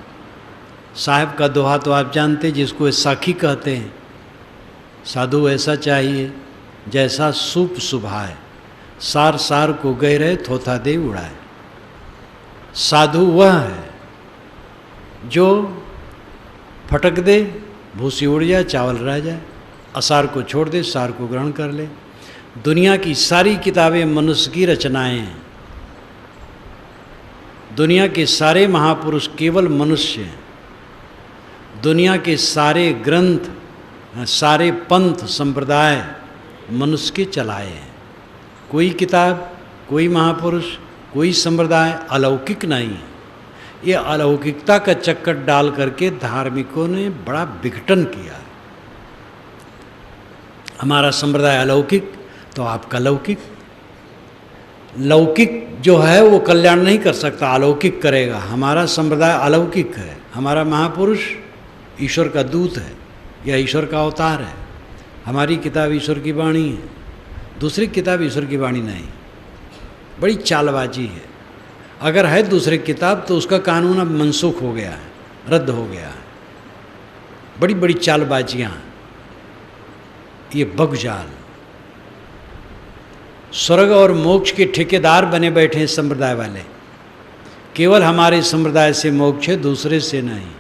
साहब का दोहा तो आप जानते, जिसको साखी कहते हैं। साधु ऐसा चाहिए जैसा सूप सुभाए, सार सार को गहरे थोथा दे उड़ाए। साधु वह है जो फटक दे, भूसी उड़ जाए, चावल रह जाए, असार को छोड़ दे, सार को ग्रहण कर ले। दुनिया की सारी किताबें मनुष्य की रचनाएं हैं। दुनिया के सारे महापुरुष केवल मनुष्य हैं। दुनिया के सारे ग्रंथ, सारे पंथ संप्रदाय मनुष्य के चलाए हैं। कोई किताब, कोई महापुरुष, कोई संप्रदाय अलौकिक नहीं है। ये अलौकिकता का चक्कर डाल करके धार्मिकों ने बड़ा विघटन किया। हमारा संप्रदाय अलौकिक, तो आपका लौकिक। लौकिक जो है वो कल्याण नहीं कर सकता, अलौकिक करेगा। हमारा संप्रदाय अलौकिक है। हमारा महापुरुष ईश्वर का दूत है या ईश्वर का अवतार है। हमारी किताब ईश्वर की वाणी है, दूसरी किताब ईश्वर की वाणी नहीं। बड़ी चालबाजी है। अगर है दूसरी किताब तो उसका कानून अब मनसूख हो गया है, रद्द हो गया है। बड़ी बड़ी चालबाजियाँ, ये बगजाल। स्वर्ग और मोक्ष के ठेकेदार बने बैठे हैं संप्रदाय वाले। केवल हमारे संप्रदाय से मोक्ष है, दूसरे से नहीं।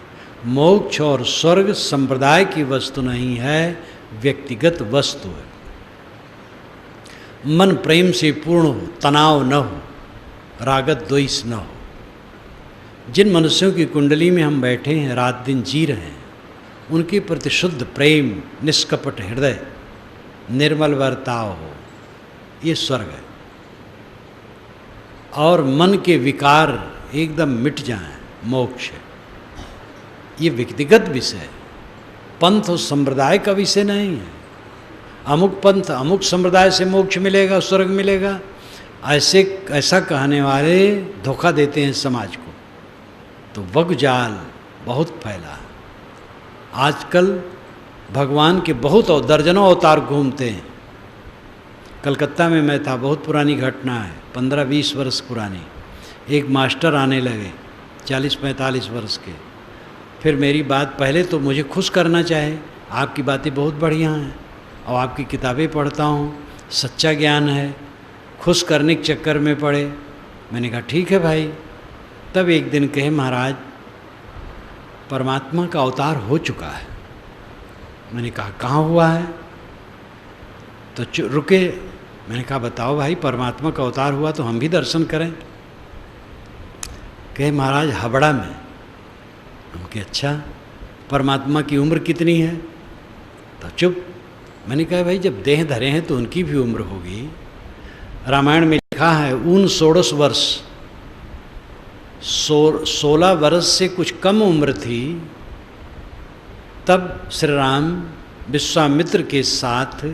मोक्ष और स्वर्ग संप्रदाय की वस्तु नहीं है, व्यक्तिगत वस्तु है। मन प्रेम से पूर्ण हो, तनाव न हो, रागत द्वेष न हो। जिन मनुष्यों की कुंडली में हम बैठे हैं, रात दिन जी रहे हैं, उनके प्रति शुद्ध प्रेम, निष्कपट हृदय, निर्मल वर्ताव हो, ये स्वर्ग है। और मन के विकार एकदम मिट जाएं, मोक्ष है। ये व्यक्तिगत विषय है, पंथ और संप्रदाय का विषय नहीं है। अमुक पंथ, अमुक संप्रदाय से मोक्ष मिलेगा, स्वर्ग मिलेगा, ऐसा कहने वाले धोखा देते हैं समाज को। तो वगजाल बहुत फैला। आजकल भगवान के बहुत दर्जनों अवतार घूमते हैं। कलकत्ता में मैं था, बहुत पुरानी घटना है, 15-20 वर्ष पुरानी। एक मास्टर आने लगे 40-45 वर्ष के। फिर मेरी बात, पहले तो मुझे खुश करना चाहे, आपकी बातें बहुत बढ़िया हैं और आपकी किताबें पढ़ता हूँ, सच्चा ज्ञान है, खुश करने के चक्कर में पड़े। मैंने कहा ठीक है भाई। तब एक दिन कहे, महाराज परमात्मा का अवतार हो चुका है। मैंने कहा कहाँ हुआ है? तो रुके। मैंने कहा बताओ भाई, परमात्मा का अवतार हुआ तो हम भी दर्शन करें। कहे महाराज हावड़ा में। हम कहे अच्छा, परमात्मा की उम्र कितनी है? तो चुप। मैंने कहा भाई जब देह धरे हैं तो उनकी भी उम्र होगी। रामायण में लिखा है 16 वर्ष, 16 वर्ष से कुछ कम उम्र थी तब श्री राम विश्वामित्र के साथ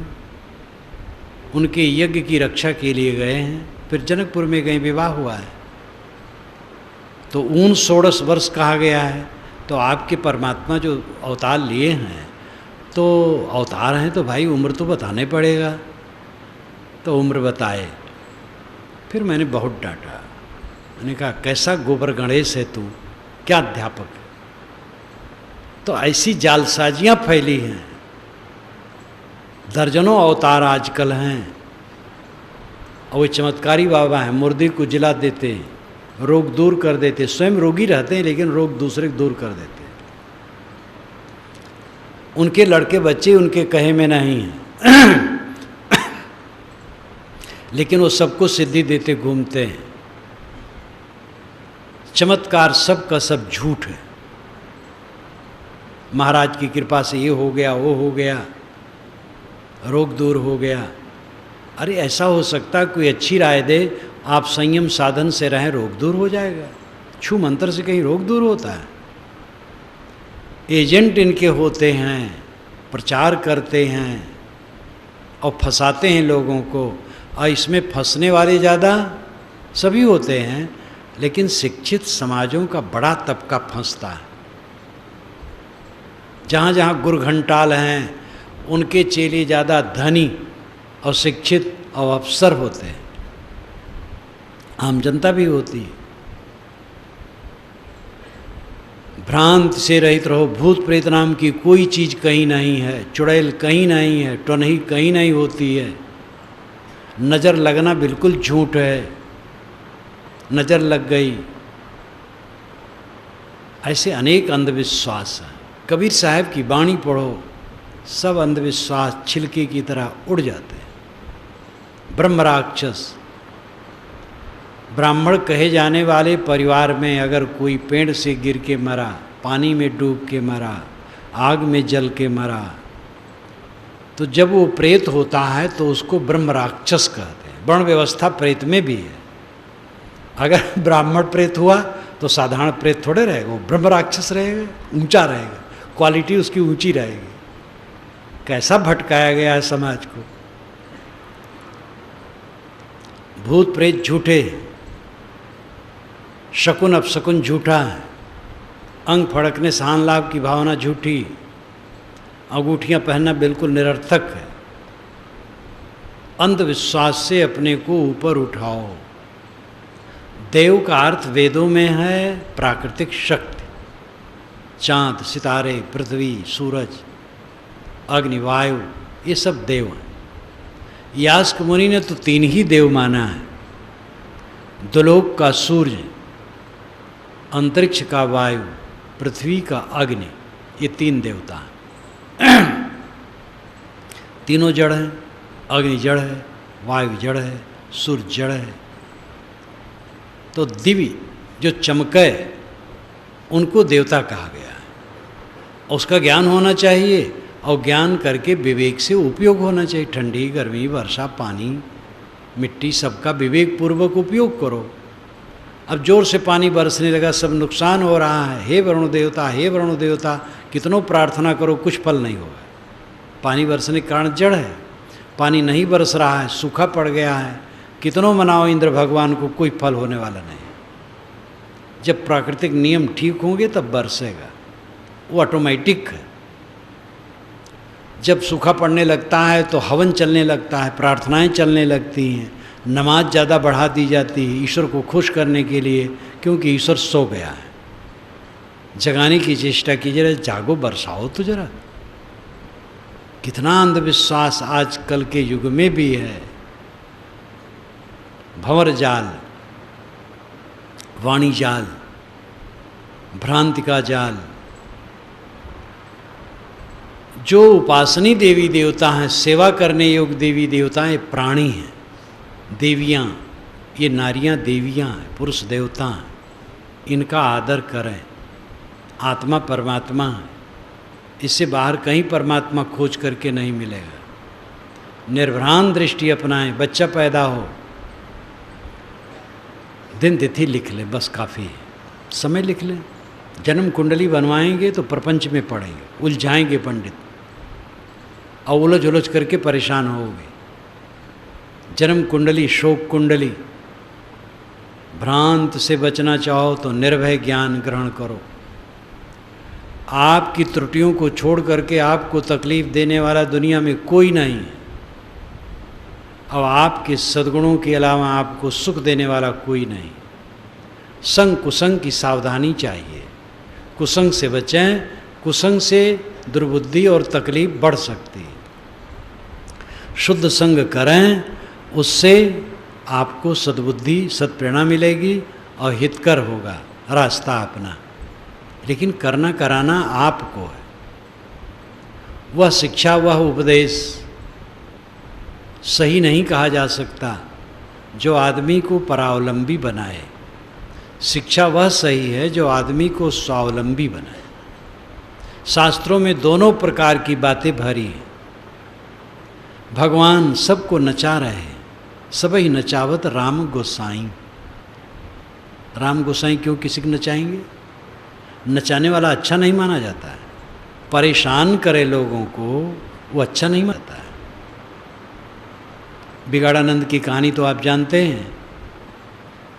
उनके यज्ञ की रक्षा के लिए गए हैं। फिर जनकपुर में गए, विवाह हुआ है। तो 16 वर्ष कहा गया है। तो आपके परमात्मा जो अवतार लिए हैं तो अवतार हैं तो भाई उम्र तो बताने पड़ेगा। तो उम्र बताए। फिर मैंने बहुत डांटा। मैंने कहा कैसा गोबर गणेश है तू, क्या अध्यापक है? तो ऐसी जालसाजियाँ फैली हैं। दर्जनों अवतार आजकल हैं और वे चमत्कारी बाबा हैं, मुर्दे को जिला देते, रोग दूर कर देते, स्वयं रोगी रहते हैं लेकिन रोग दूसरे को दूर कर देते हैं। उनके लड़के बच्चे उनके कहे में नहीं हैं लेकिन वो सबको सिद्धि देते घूमते हैं। चमत्कार सब का सब झूठ है। महाराज की कृपा से ये हो गया, वो हो गया, रोग दूर हो गया। अरे ऐसा हो सकता कोई अच्छी राय दे, आप संयम साधन से रहें, रोग दूर हो जाएगा। छू मंत्र से कहीं रोग दूर होता है? एजेंट इनके होते हैं, प्रचार करते हैं और फंसाते हैं लोगों को। और इसमें फंसने वाले ज़्यादा सभी होते हैं लेकिन शिक्षित समाजों का बड़ा तबका फंसता है। जहाँ जहाँ गुरघंटाल हैं उनके चेले ज़्यादा धनी और शिक्षित और अफसर होते हैं, आम जनता भी होती है। भ्रांत से रहित रहो। भूत प्रेत नाम की कोई चीज़ कहीं नहीं है, चुड़ैल कहीं नहीं है, टोनही कहीं नहीं होती है। नज़र लगना बिल्कुल झूठ है। नज़र लग गई, ऐसे अनेक अंधविश्वास हैं। कबीर साहब की वाणी पढ़ो, सब अंधविश्वास छिलके की तरह उड़ जाते हैं। ब्रह्म राक्षस, ब्राह्मण कहे जाने वाले परिवार में अगर कोई पेड़ से गिर के मरा, पानी में डूब के मरा, आग में जल के मरा, तो जब वो प्रेत होता है तो उसको ब्रह्म राक्षस कहते हैं। वर्ण व्यवस्था प्रेत में भी है। अगर ब्राह्मण प्रेत हुआ तो साधारण प्रेत थोड़े रहेगा, वो ब्रह्म राक्षस रहेगा, ऊंचा रहेगा, क्वालिटी उसकी ऊंची रहेगी। कैसा भटकाया गया है समाज को। भूत प्रेत झूठे, शकुन अपशकुन झूठा है, अंग फड़कने सान लाभ की भावना झूठी, अंगूठियां पहनना बिल्कुल निरर्थक है। अंधविश्वास से अपने को ऊपर उठाओ। देव का अर्थ वेदों में है प्राकृतिक शक्ति। चांद, सितारे, पृथ्वी, सूरज, अग्नि, वायु, ये सब देव हैं। यास्क मुनि ने तो 3 ही देव माना है। दुलोक का सूर्य, अंतरिक्ष का वायु, पृथ्वी का अग्नि, ये 3 देवता हैं। तीनों जड़ हैं। अग्नि जड़ है, वायु जड़ है, सूर्य जड़ है। तो दिव्य जो चमके उनको देवता कहा गया है। उसका ज्ञान होना चाहिए और ज्ञान करके विवेक से उपयोग होना चाहिए। ठंडी, गर्मी, वर्षा, पानी, मिट्टी, सबका विवेक पूर्वक उपयोग करो। अब जोर से पानी बरसने लगा, सब नुकसान हो रहा है। हे वरुण देवता, हे वरुण देवता, कितनों प्रार्थना करो, कुछ फल नहीं होगा। पानी बरसने के कारण जड़ है, पानी नहीं बरस रहा है, सूखा पड़ गया है, कितनों मनाओ इंद्र भगवान को, कोई फल होने वाला नहीं। जब प्राकृतिक नियम ठीक होंगे तब बरसेगा। वो ऑटोमेटिक है। जब सूखा पड़ने लगता है तो हवन चलने लगता है, प्रार्थनाएं चलने लगती हैं, नमाज ज़्यादा बढ़ा दी जाती है ईश्वर को खुश करने के लिए, क्योंकि ईश्वर सो गया है। जगाने की चेष्टा कीजिए, जागो, बरसाओ तो जरा। कितना अंधविश्वास आजकल के युग में भी है। भंवर जाल, वाणी जाल, भ्रांति का जाल। जो उपासनी देवी देवता हैं, सेवा करने योग्य देवी देवता हैं, प्राणी हैं, देवियाँ, ये नारियाँ देवियाँ हैं, पुरुष देवता हैं, इनका आदर करें। आत्मा परमात्मा है, इससे बाहर कहीं परमात्मा खोज करके नहीं मिलेगा। निर्भ्रांत दृष्टि अपनाएं। बच्चा पैदा हो, दिन तिथि लिख लें, बस काफ़ी है, समय लिख लें। जन्म कुंडली बनवाएंगे तो प्रपंच में पड़ेंगे, उलझाएंगे पंडित, और उलझ उलझ करके परेशान होगे। जन्म कुंडली, शोक कुंडली। भ्रांत से बचना चाहो तो निर्भय ज्ञान ग्रहण करो। आपकी त्रुटियों को छोड़ करके आपको तकलीफ देने वाला दुनिया में कोई नहीं है। अब आपके सद्गुणों के अलावा आपको सुख देने वाला कोई नहीं। संग कुसंग की सावधानी चाहिए, कुसंग से बचें। कुसंग से दुर्बुद्धि और तकलीफ बढ़ सकती है। शुद्ध संग करें, उससे आपको सद्बुद्धि, सत्प्रेरणा मिलेगी और हितकर होगा रास्ता अपना। लेकिन करना कराना आपको है। वह शिक्षा, वह उपदेश सही नहीं कहा जा सकता जो आदमी को परावलंबी बनाए। शिक्षा वह सही है जो आदमी को स्वावलंबी बनाए। शास्त्रों में दोनों प्रकार की बातें भरी हैं। भगवान सबको नचा रहे हैं, सबही नचावत राम गोसाई। राम गोसाई क्यों किसी को नचाएंगे? नचाने वाला अच्छा नहीं माना जाता है। परेशान करे लोगों को, वो अच्छा नहीं मानता है। बिगाड़ानंद की कहानी तो आप जानते हैं,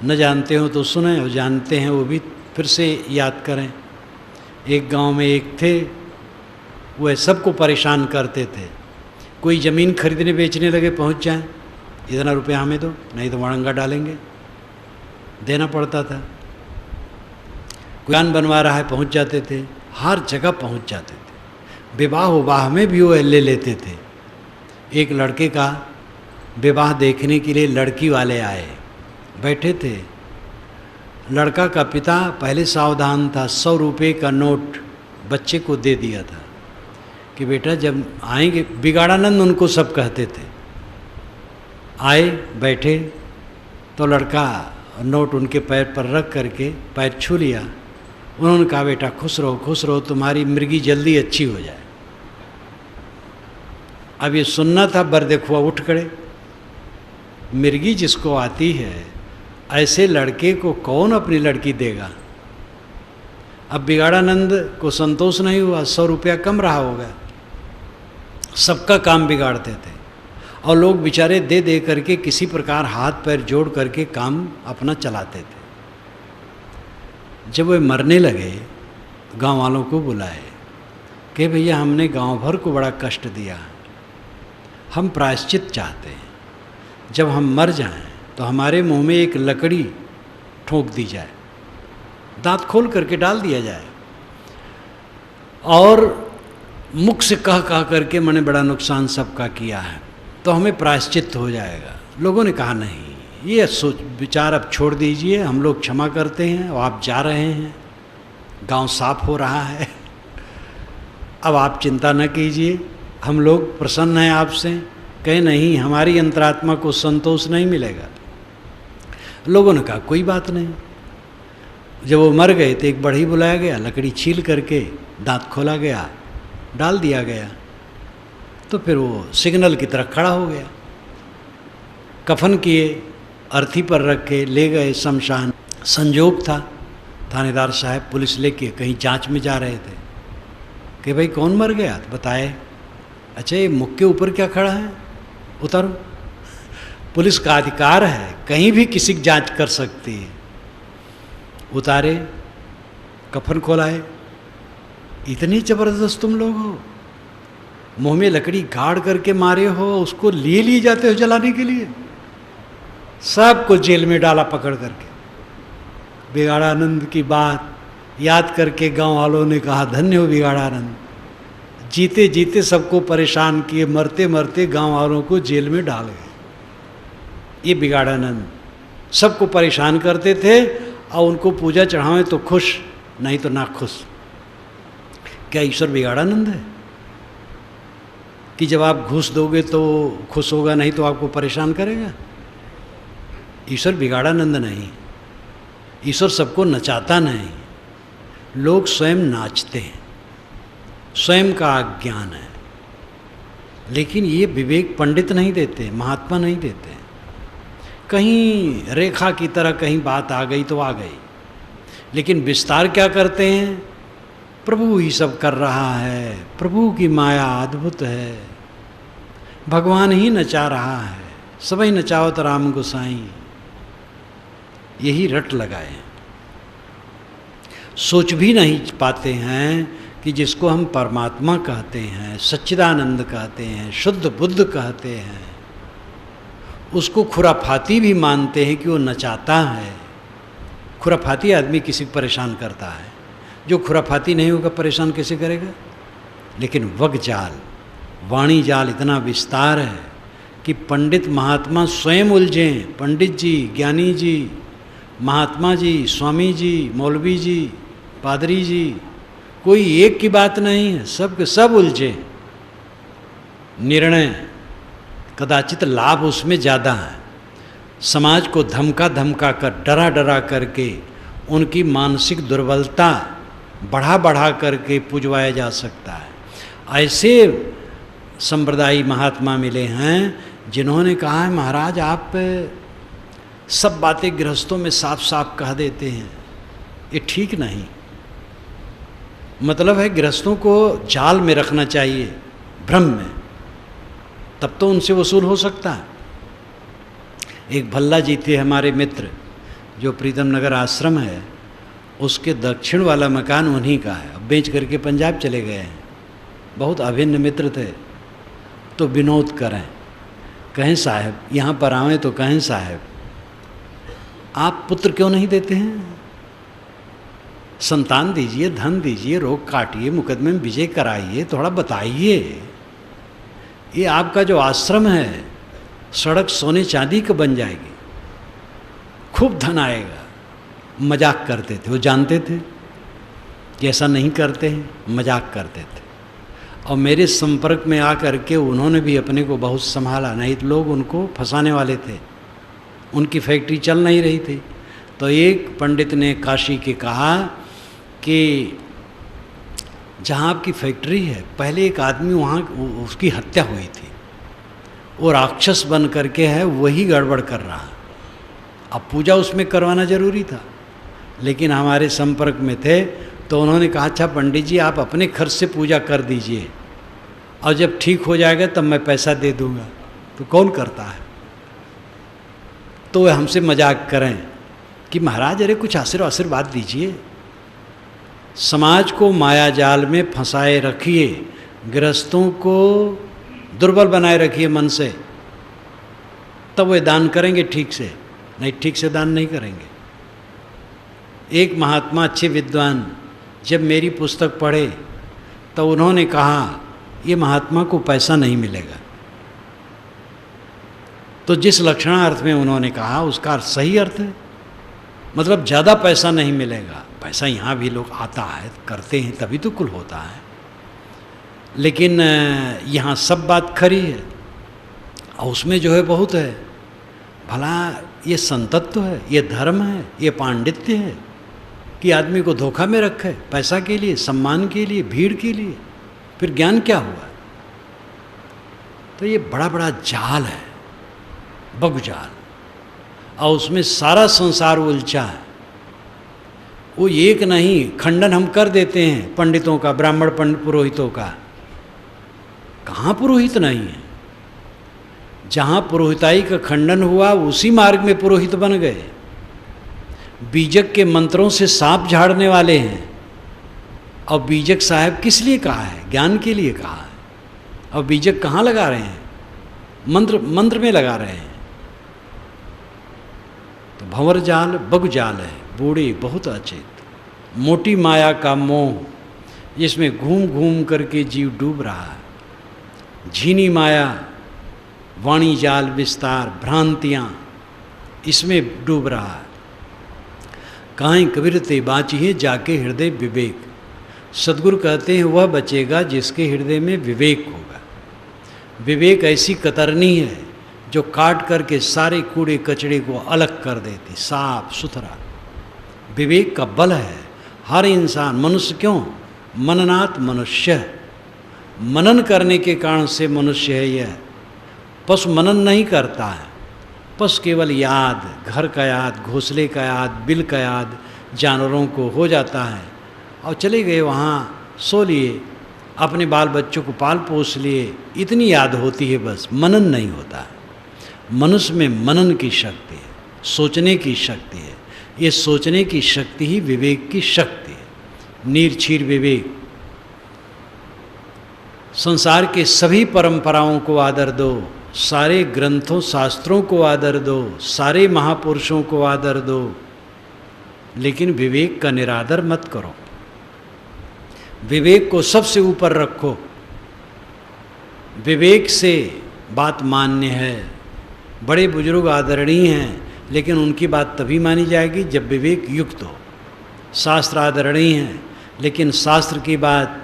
न जानते हो तो सुने, और जानते हैं वो भी फिर से याद करें। एक गांव में एक थे, वह सबको परेशान करते थे। कोई ज़मीन खरीदने बेचने लगे, पहुंच जाएं, इतना रुपया हमें दो, नहीं तो वड़ंगा डालेंगे, देना पड़ता था। दुकान बनवा रहा है, पहुंच जाते थे, हर जगह पहुंच जाते थे। विवाह उवाह में भी वो ले लेते थे। एक लड़के का विवाह देखने के लिए लड़की वाले आए, बैठे थे। लड़का का पिता पहले सावधान था, 100 रुपये का नोट बच्चे को दे दिया था कि बेटा जब आएंगे, बिगाड़ानंद उनको सब कहते थे। आए, बैठे तो लड़का नोट उनके पैर पर रख करके पैर छू लिया। उन्होंने कहा बेटा खुश रहो, तुम्हारी मृगी जल्दी अच्छी हो जाए। अब ये सुनना था, बर देखुआ उठ खड़े। मृगी जिसको आती है, ऐसे लड़के को कौन अपनी लड़की देगा? अब बिगाड़ानंद को संतोष नहीं हुआ, 100 रुपया कम रहा होगा। सबका काम बिगाड़ते थे और लोग बेचारे दे दे करके किसी प्रकार हाथ पैर जोड़ करके काम अपना चलाते थे। जब वे मरने लगे, गांव वालों को बुलाए कि भैया हमने गांव भर को बड़ा कष्ट दिया, हम प्रायश्चित चाहते हैं। जब हम मर जाएं तो हमारे मुंह में एक लकड़ी ठोक दी जाए, दांत खोल करके डाल दिया जाए, और मुख से कह करके मैंने बड़ा नुकसान सबका किया है, तो हमें प्रायश्चित हो जाएगा। लोगों ने कहा नहीं, ये सोच विचार अब छोड़ दीजिए, हम लोग क्षमा करते हैं और आप जा रहे हैं, गांव साफ हो रहा है, अब आप चिंता न कीजिए, हम लोग प्रसन्न हैं आपसे। कहे नहीं, हमारी अंतरात्मा को संतोष नहीं मिलेगा। लोगों ने कहा कोई बात नहीं। जब वो मर गए तो एक बढ़ई बुलाया गया, लकड़ी छील करके दांत खोला गया, डाल दिया गया, तो फिर वो सिग्नल की तरह खड़ा हो गया। कफन किए, अर्थी पर रख के ले गए शमशान। संजोग था, थानेदार साहब पुलिस लेके कहीं जांच में जा रहे थे कि भाई कौन मर गया, तो बताए, अच्छा ये मुख के ऊपर क्या खड़ा है, उतारो। पुलिस का अधिकार है, कहीं भी किसी की जांच कर सकती है। उतारे, कफन खोलाए, इतनी जबरदस्त तुम लोग हो, मुंह में लकड़ी गाड़ करके मारे हो, उसको लिए जाते हो जलाने के लिए। सबको जेल में डाला पकड़ करके। बिगाड़ानंद की बात याद करके गांव वालों ने कहा धन्य हो बिगाड़ानंद, जीते जीते सबको परेशान किए, मरते मरते गांव वालों को जेल में डाल गए। ये बिगाड़ानंद सबको परेशान करते थे, और उनको पूजा चढ़ावें तो खुश, नहीं तो ना खुश। क्या ईश्वर बिगाड़ानंद है कि जब आप घूस दोगे तो खुश होगा, नहीं तो आपको परेशान करेगा? ईश्वर बिगाड़ानंद नहीं। ईश्वर सबको नचाता नहीं, लोग स्वयं नाचते हैं, स्वयं का अज्ञान है। लेकिन ये विवेक पंडित नहीं देते, महात्मा नहीं देते। कहीं रेखा की तरह कहीं बात आ गई तो आ गई, लेकिन विस्तार क्या करते हैं? प्रभु ही सब कर रहा है, प्रभु की माया अद्भुत है, भगवान ही नचा रहा है, सबई नचावत राम गोसाई। यही रट लगाए, सोच भी नहीं पाते हैं कि जिसको हम परमात्मा कहते हैं, सच्चिदानंद कहते हैं, शुद्ध बुद्ध कहते हैं, उसको खुराफाती भी मानते हैं कि वो नचाता है। खुराफाती आदमी किसी को परेशान करता है, जो खुराफाती नहीं होगा परेशान कैसे करेगा? लेकिन वग जाल, वाणी जाल इतना विस्तार है कि पंडित महात्मा स्वयं उलझें। पंडित जी, ज्ञानी जी, महात्मा जी, स्वामी जी, मौलवी जी, पादरी जी, कोई एक की बात नहीं है, सब के सब उलझे। निर्णय कदाचित लाभ उसमें ज़्यादा है, समाज को धमका धमका कर, डरा डरा करके उनकी मानसिक दुर्बलता बढ़ा बढ़ा करके पुजवाया जा सकता है। ऐसे संप्रदायी महात्मा मिले हैं जिन्होंने कहा है महाराज आप सब बातें गृहस्थों में साफ साफ कह देते हैं, ये ठीक नहीं। मतलब है गृहस्थों को जाल में रखना चाहिए, भ्रम में, तब तो उनसे वसूल हो सकता है। एक भल्ला जी थे हमारे मित्र, जो प्रीतम नगर आश्रम है उसके दक्षिण वाला मकान उन्हीं का है, अब बेच करके पंजाब चले गए हैं। बहुत अभिन्न मित्र थे। तो विनोद करें, कहें साहब यहाँ पर आवें तो कहें साहब आप पुत्र क्यों नहीं देते हैं? संतान दीजिए, धन दीजिए, रोग काटिए, मुकदमे में विजय कराइए, थोड़ा बताइए। ये आपका जो आश्रम है सड़क सोने चांदी का बन जाएगी, खूब धन आएगा। मजाक करते थे, वो जानते थे कि ऐसा नहीं करते हैं, मजाक करते थे। और मेरे संपर्क में आकर के उन्होंने भी अपने को बहुत संभाला, नहीं तो लोग उनको फंसाने वाले थे। उनकी फैक्ट्री चल नहीं रही थी। तो एक पंडित ने काशी के कहा कि जहाँ आपकी फैक्ट्री है, पहले एक आदमी वहाँ उसकी हत्या हुई थी, वो राक्षस बन करके है, वही गड़बड़ कर रहा। अब पूजा उसमें करवाना जरूरी था, लेकिन हमारे संपर्क में थे तो उन्होंने कहा अच्छा पंडित जी आप अपने खर्च से पूजा कर दीजिए, और जब ठीक हो जाएगा तब मैं पैसा दे दूँगा। तो कौन करता है? तो वे हमसे मजाक करें कि महाराज अरे कुछ आशीर्वाद दीजिए। समाज को माया जाल में फंसाए रखिए, गृहस्थों को दुर्बल बनाए रखिए मन से, तब वे दान करेंगे ठीक से, नहीं ठीक से दान नहीं करेंगे। एक महात्मा अच्छे विद्वान जब मेरी पुस्तक पढ़े तो उन्होंने कहा ये महात्मा को पैसा नहीं मिलेगा। तो जिस लक्षणार्थ में उन्होंने कहा उसका सही अर्थ है, मतलब ज़्यादा पैसा नहीं मिलेगा। पैसा यहाँ भी लोग आता है, करते हैं, तभी तो कुल होता है। लेकिन यहाँ सब बात खरी है, और उसमें जो है बहुत है। भला ये संतत्व है, ये धर्म है, ये पांडित्य है कि आदमी को धोखा में रखे पैसा के लिए, सम्मान के लिए, भीड़ के लिए, फिर ज्ञान क्या हुआ? तो ये बड़ा बड़ा जाल है, बगजाल, और उसमें सारा संसार उलझा है। वो एक नहीं, खंडन हम कर देते हैं पंडितों का, ब्राह्मण पंडित पुरोहितों का। कहाँ पुरोहित नहीं है? जहाँ पुरोहिताई का खंडन हुआ उसी मार्ग में पुरोहित बन गए। बीजक के मंत्रों से सांप झाड़ने वाले हैं, और बीजक साहब किस लिए कहा है? ज्ञान के लिए कहा है। और बीजक कहाँ लगा रहे हैं? मंत्र में लगा रहे हैं। तो भंवर जाल बगु जाल है, बूढ़े बहुत अचेत, मोटी माया का मोह, जिसमें घूम घूम करके जीव डूब रहा है। झीनी माया, वाणी जाल विस्तार, भ्रांतियाँ, इसमें डूब रहा है। काहीं कबीर ते बाँचिए जाके हृदय विवेक। सदगुरु कहते हैं वह बचेगा जिसके हृदय में विवेक होगा। विवेक ऐसी कतरनी है जो काट करके सारे कूड़े कचड़े को अलग कर देती, साफ सुथरा। विवेक का बल है। हर इंसान, मनुष्य क्यों, मननात् मनुष्य, मनन करने के कारण से मनुष्य है यह। पशु मनन नहीं करता है। पशु केवल याद, घर का याद, घोंसले का याद, बिल का याद जानवरों को हो जाता है और चले गए वहाँ, सो लिए, अपने बाल बच्चों को पाल पोस लिए, इतनी याद होती है बस, मनन नहीं होता है। मनुष्य में मनन की शक्ति है, सोचने की शक्ति है। ये सोचने की शक्ति ही विवेक की शक्ति है। नीरछीर विवेक। संसार के सभी परंपराओं को आदर दो, सारे ग्रंथों शास्त्रों को आदर दो, सारे महापुरुषों को आदर दो, लेकिन विवेक का निरादर मत करो। विवेक को सबसे ऊपर रखो। विवेक से बात मान्य है। बड़े बुजुर्ग आदरणीय हैं, लेकिन उनकी बात तभी मानी जाएगी जब विवेक युक्त हो। शास्त्र आदरणीय हैं, लेकिन शास्त्र की बात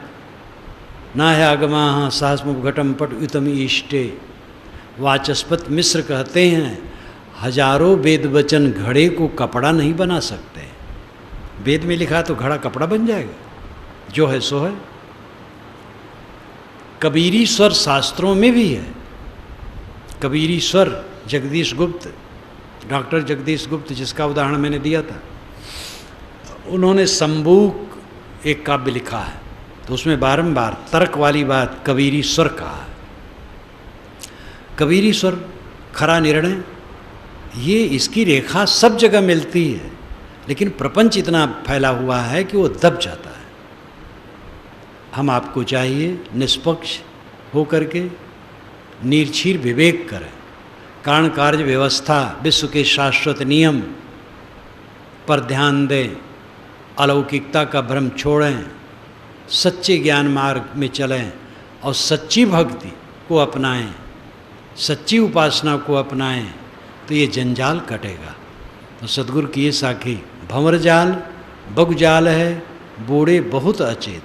ना है आगमा सहस्मुपघटम पट युतम ईष्टे। वाचस्पत मिश्र कहते हैं हजारों वेद वचन घड़े को कपड़ा नहीं बना सकते। वेद में लिखा तो घड़ा कपड़ा बन जाएगा, जो है सो है। कबीरी स्वर शास्त्रों में भी है। कबीरी स्वर जगदीश गुप्त, डॉक्टर जगदीश गुप्त, जिसका उदाहरण मैंने दिया था, उन्होंने संबूक एक काव्य लिखा है, तो उसमें बारंबार तर्क वाली बात कबीरी स्वर कहा है। कबीरी स्वर, खरा निर्णय, ये इसकी रेखा सब जगह मिलती है, लेकिन प्रपंच इतना फैला हुआ है कि वो दब जाता है। हम आपको चाहिए निष्पक्ष होकर के निर्छीर विवेक करें, कारण कार्य व्यवस्था, विश्व के शाश्वत नियम पर ध्यान दें, अलौकिकता का भ्रम छोड़ें, सच्चे ज्ञान मार्ग में चलें और सच्ची भक्ति को अपनाएं, सच्ची उपासना को अपनाएं, तो ये जंजाल कटेगा। तो सद्गुरु की ये साखी, भंवर जाल बगु जाल है, बूढ़े बहुत अचेत,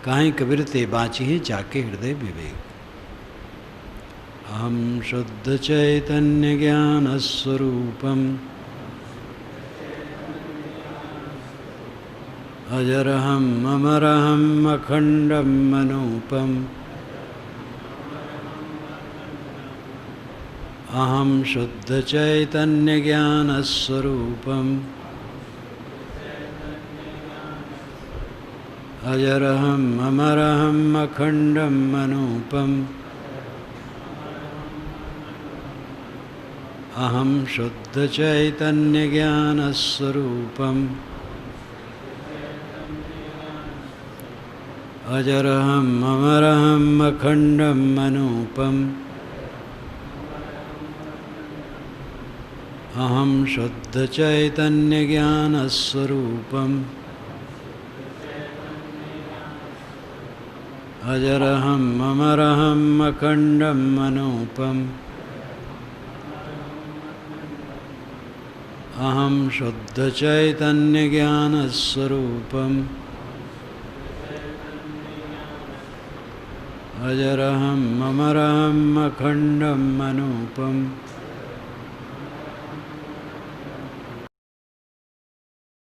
काहीं कबीर ते बाँचिए जाके हृदय विवेक। अहम शुद्ध चैतन्य ज्ञान स्वरूपम अजरहम अमरहम अखंडम मनूपम। अहम शुद्ध चैतन्य ज्ञान स्वरूपम अजरहम अमरहम अखंडम मनूपम। अहम शुद्ध चैतन्य ज्ञान स्वरूपम अजरहम अमरहम अखंडम मनूपम। अहम शुद्ध चैतन्य ज्ञान स्वरूपम अजरहम अमरहम अखंडम मनूपम। अहम शुद्ध चैतन्य ज्ञान स्वरूपम अजरहम अमरहम अखंडम मनूपम।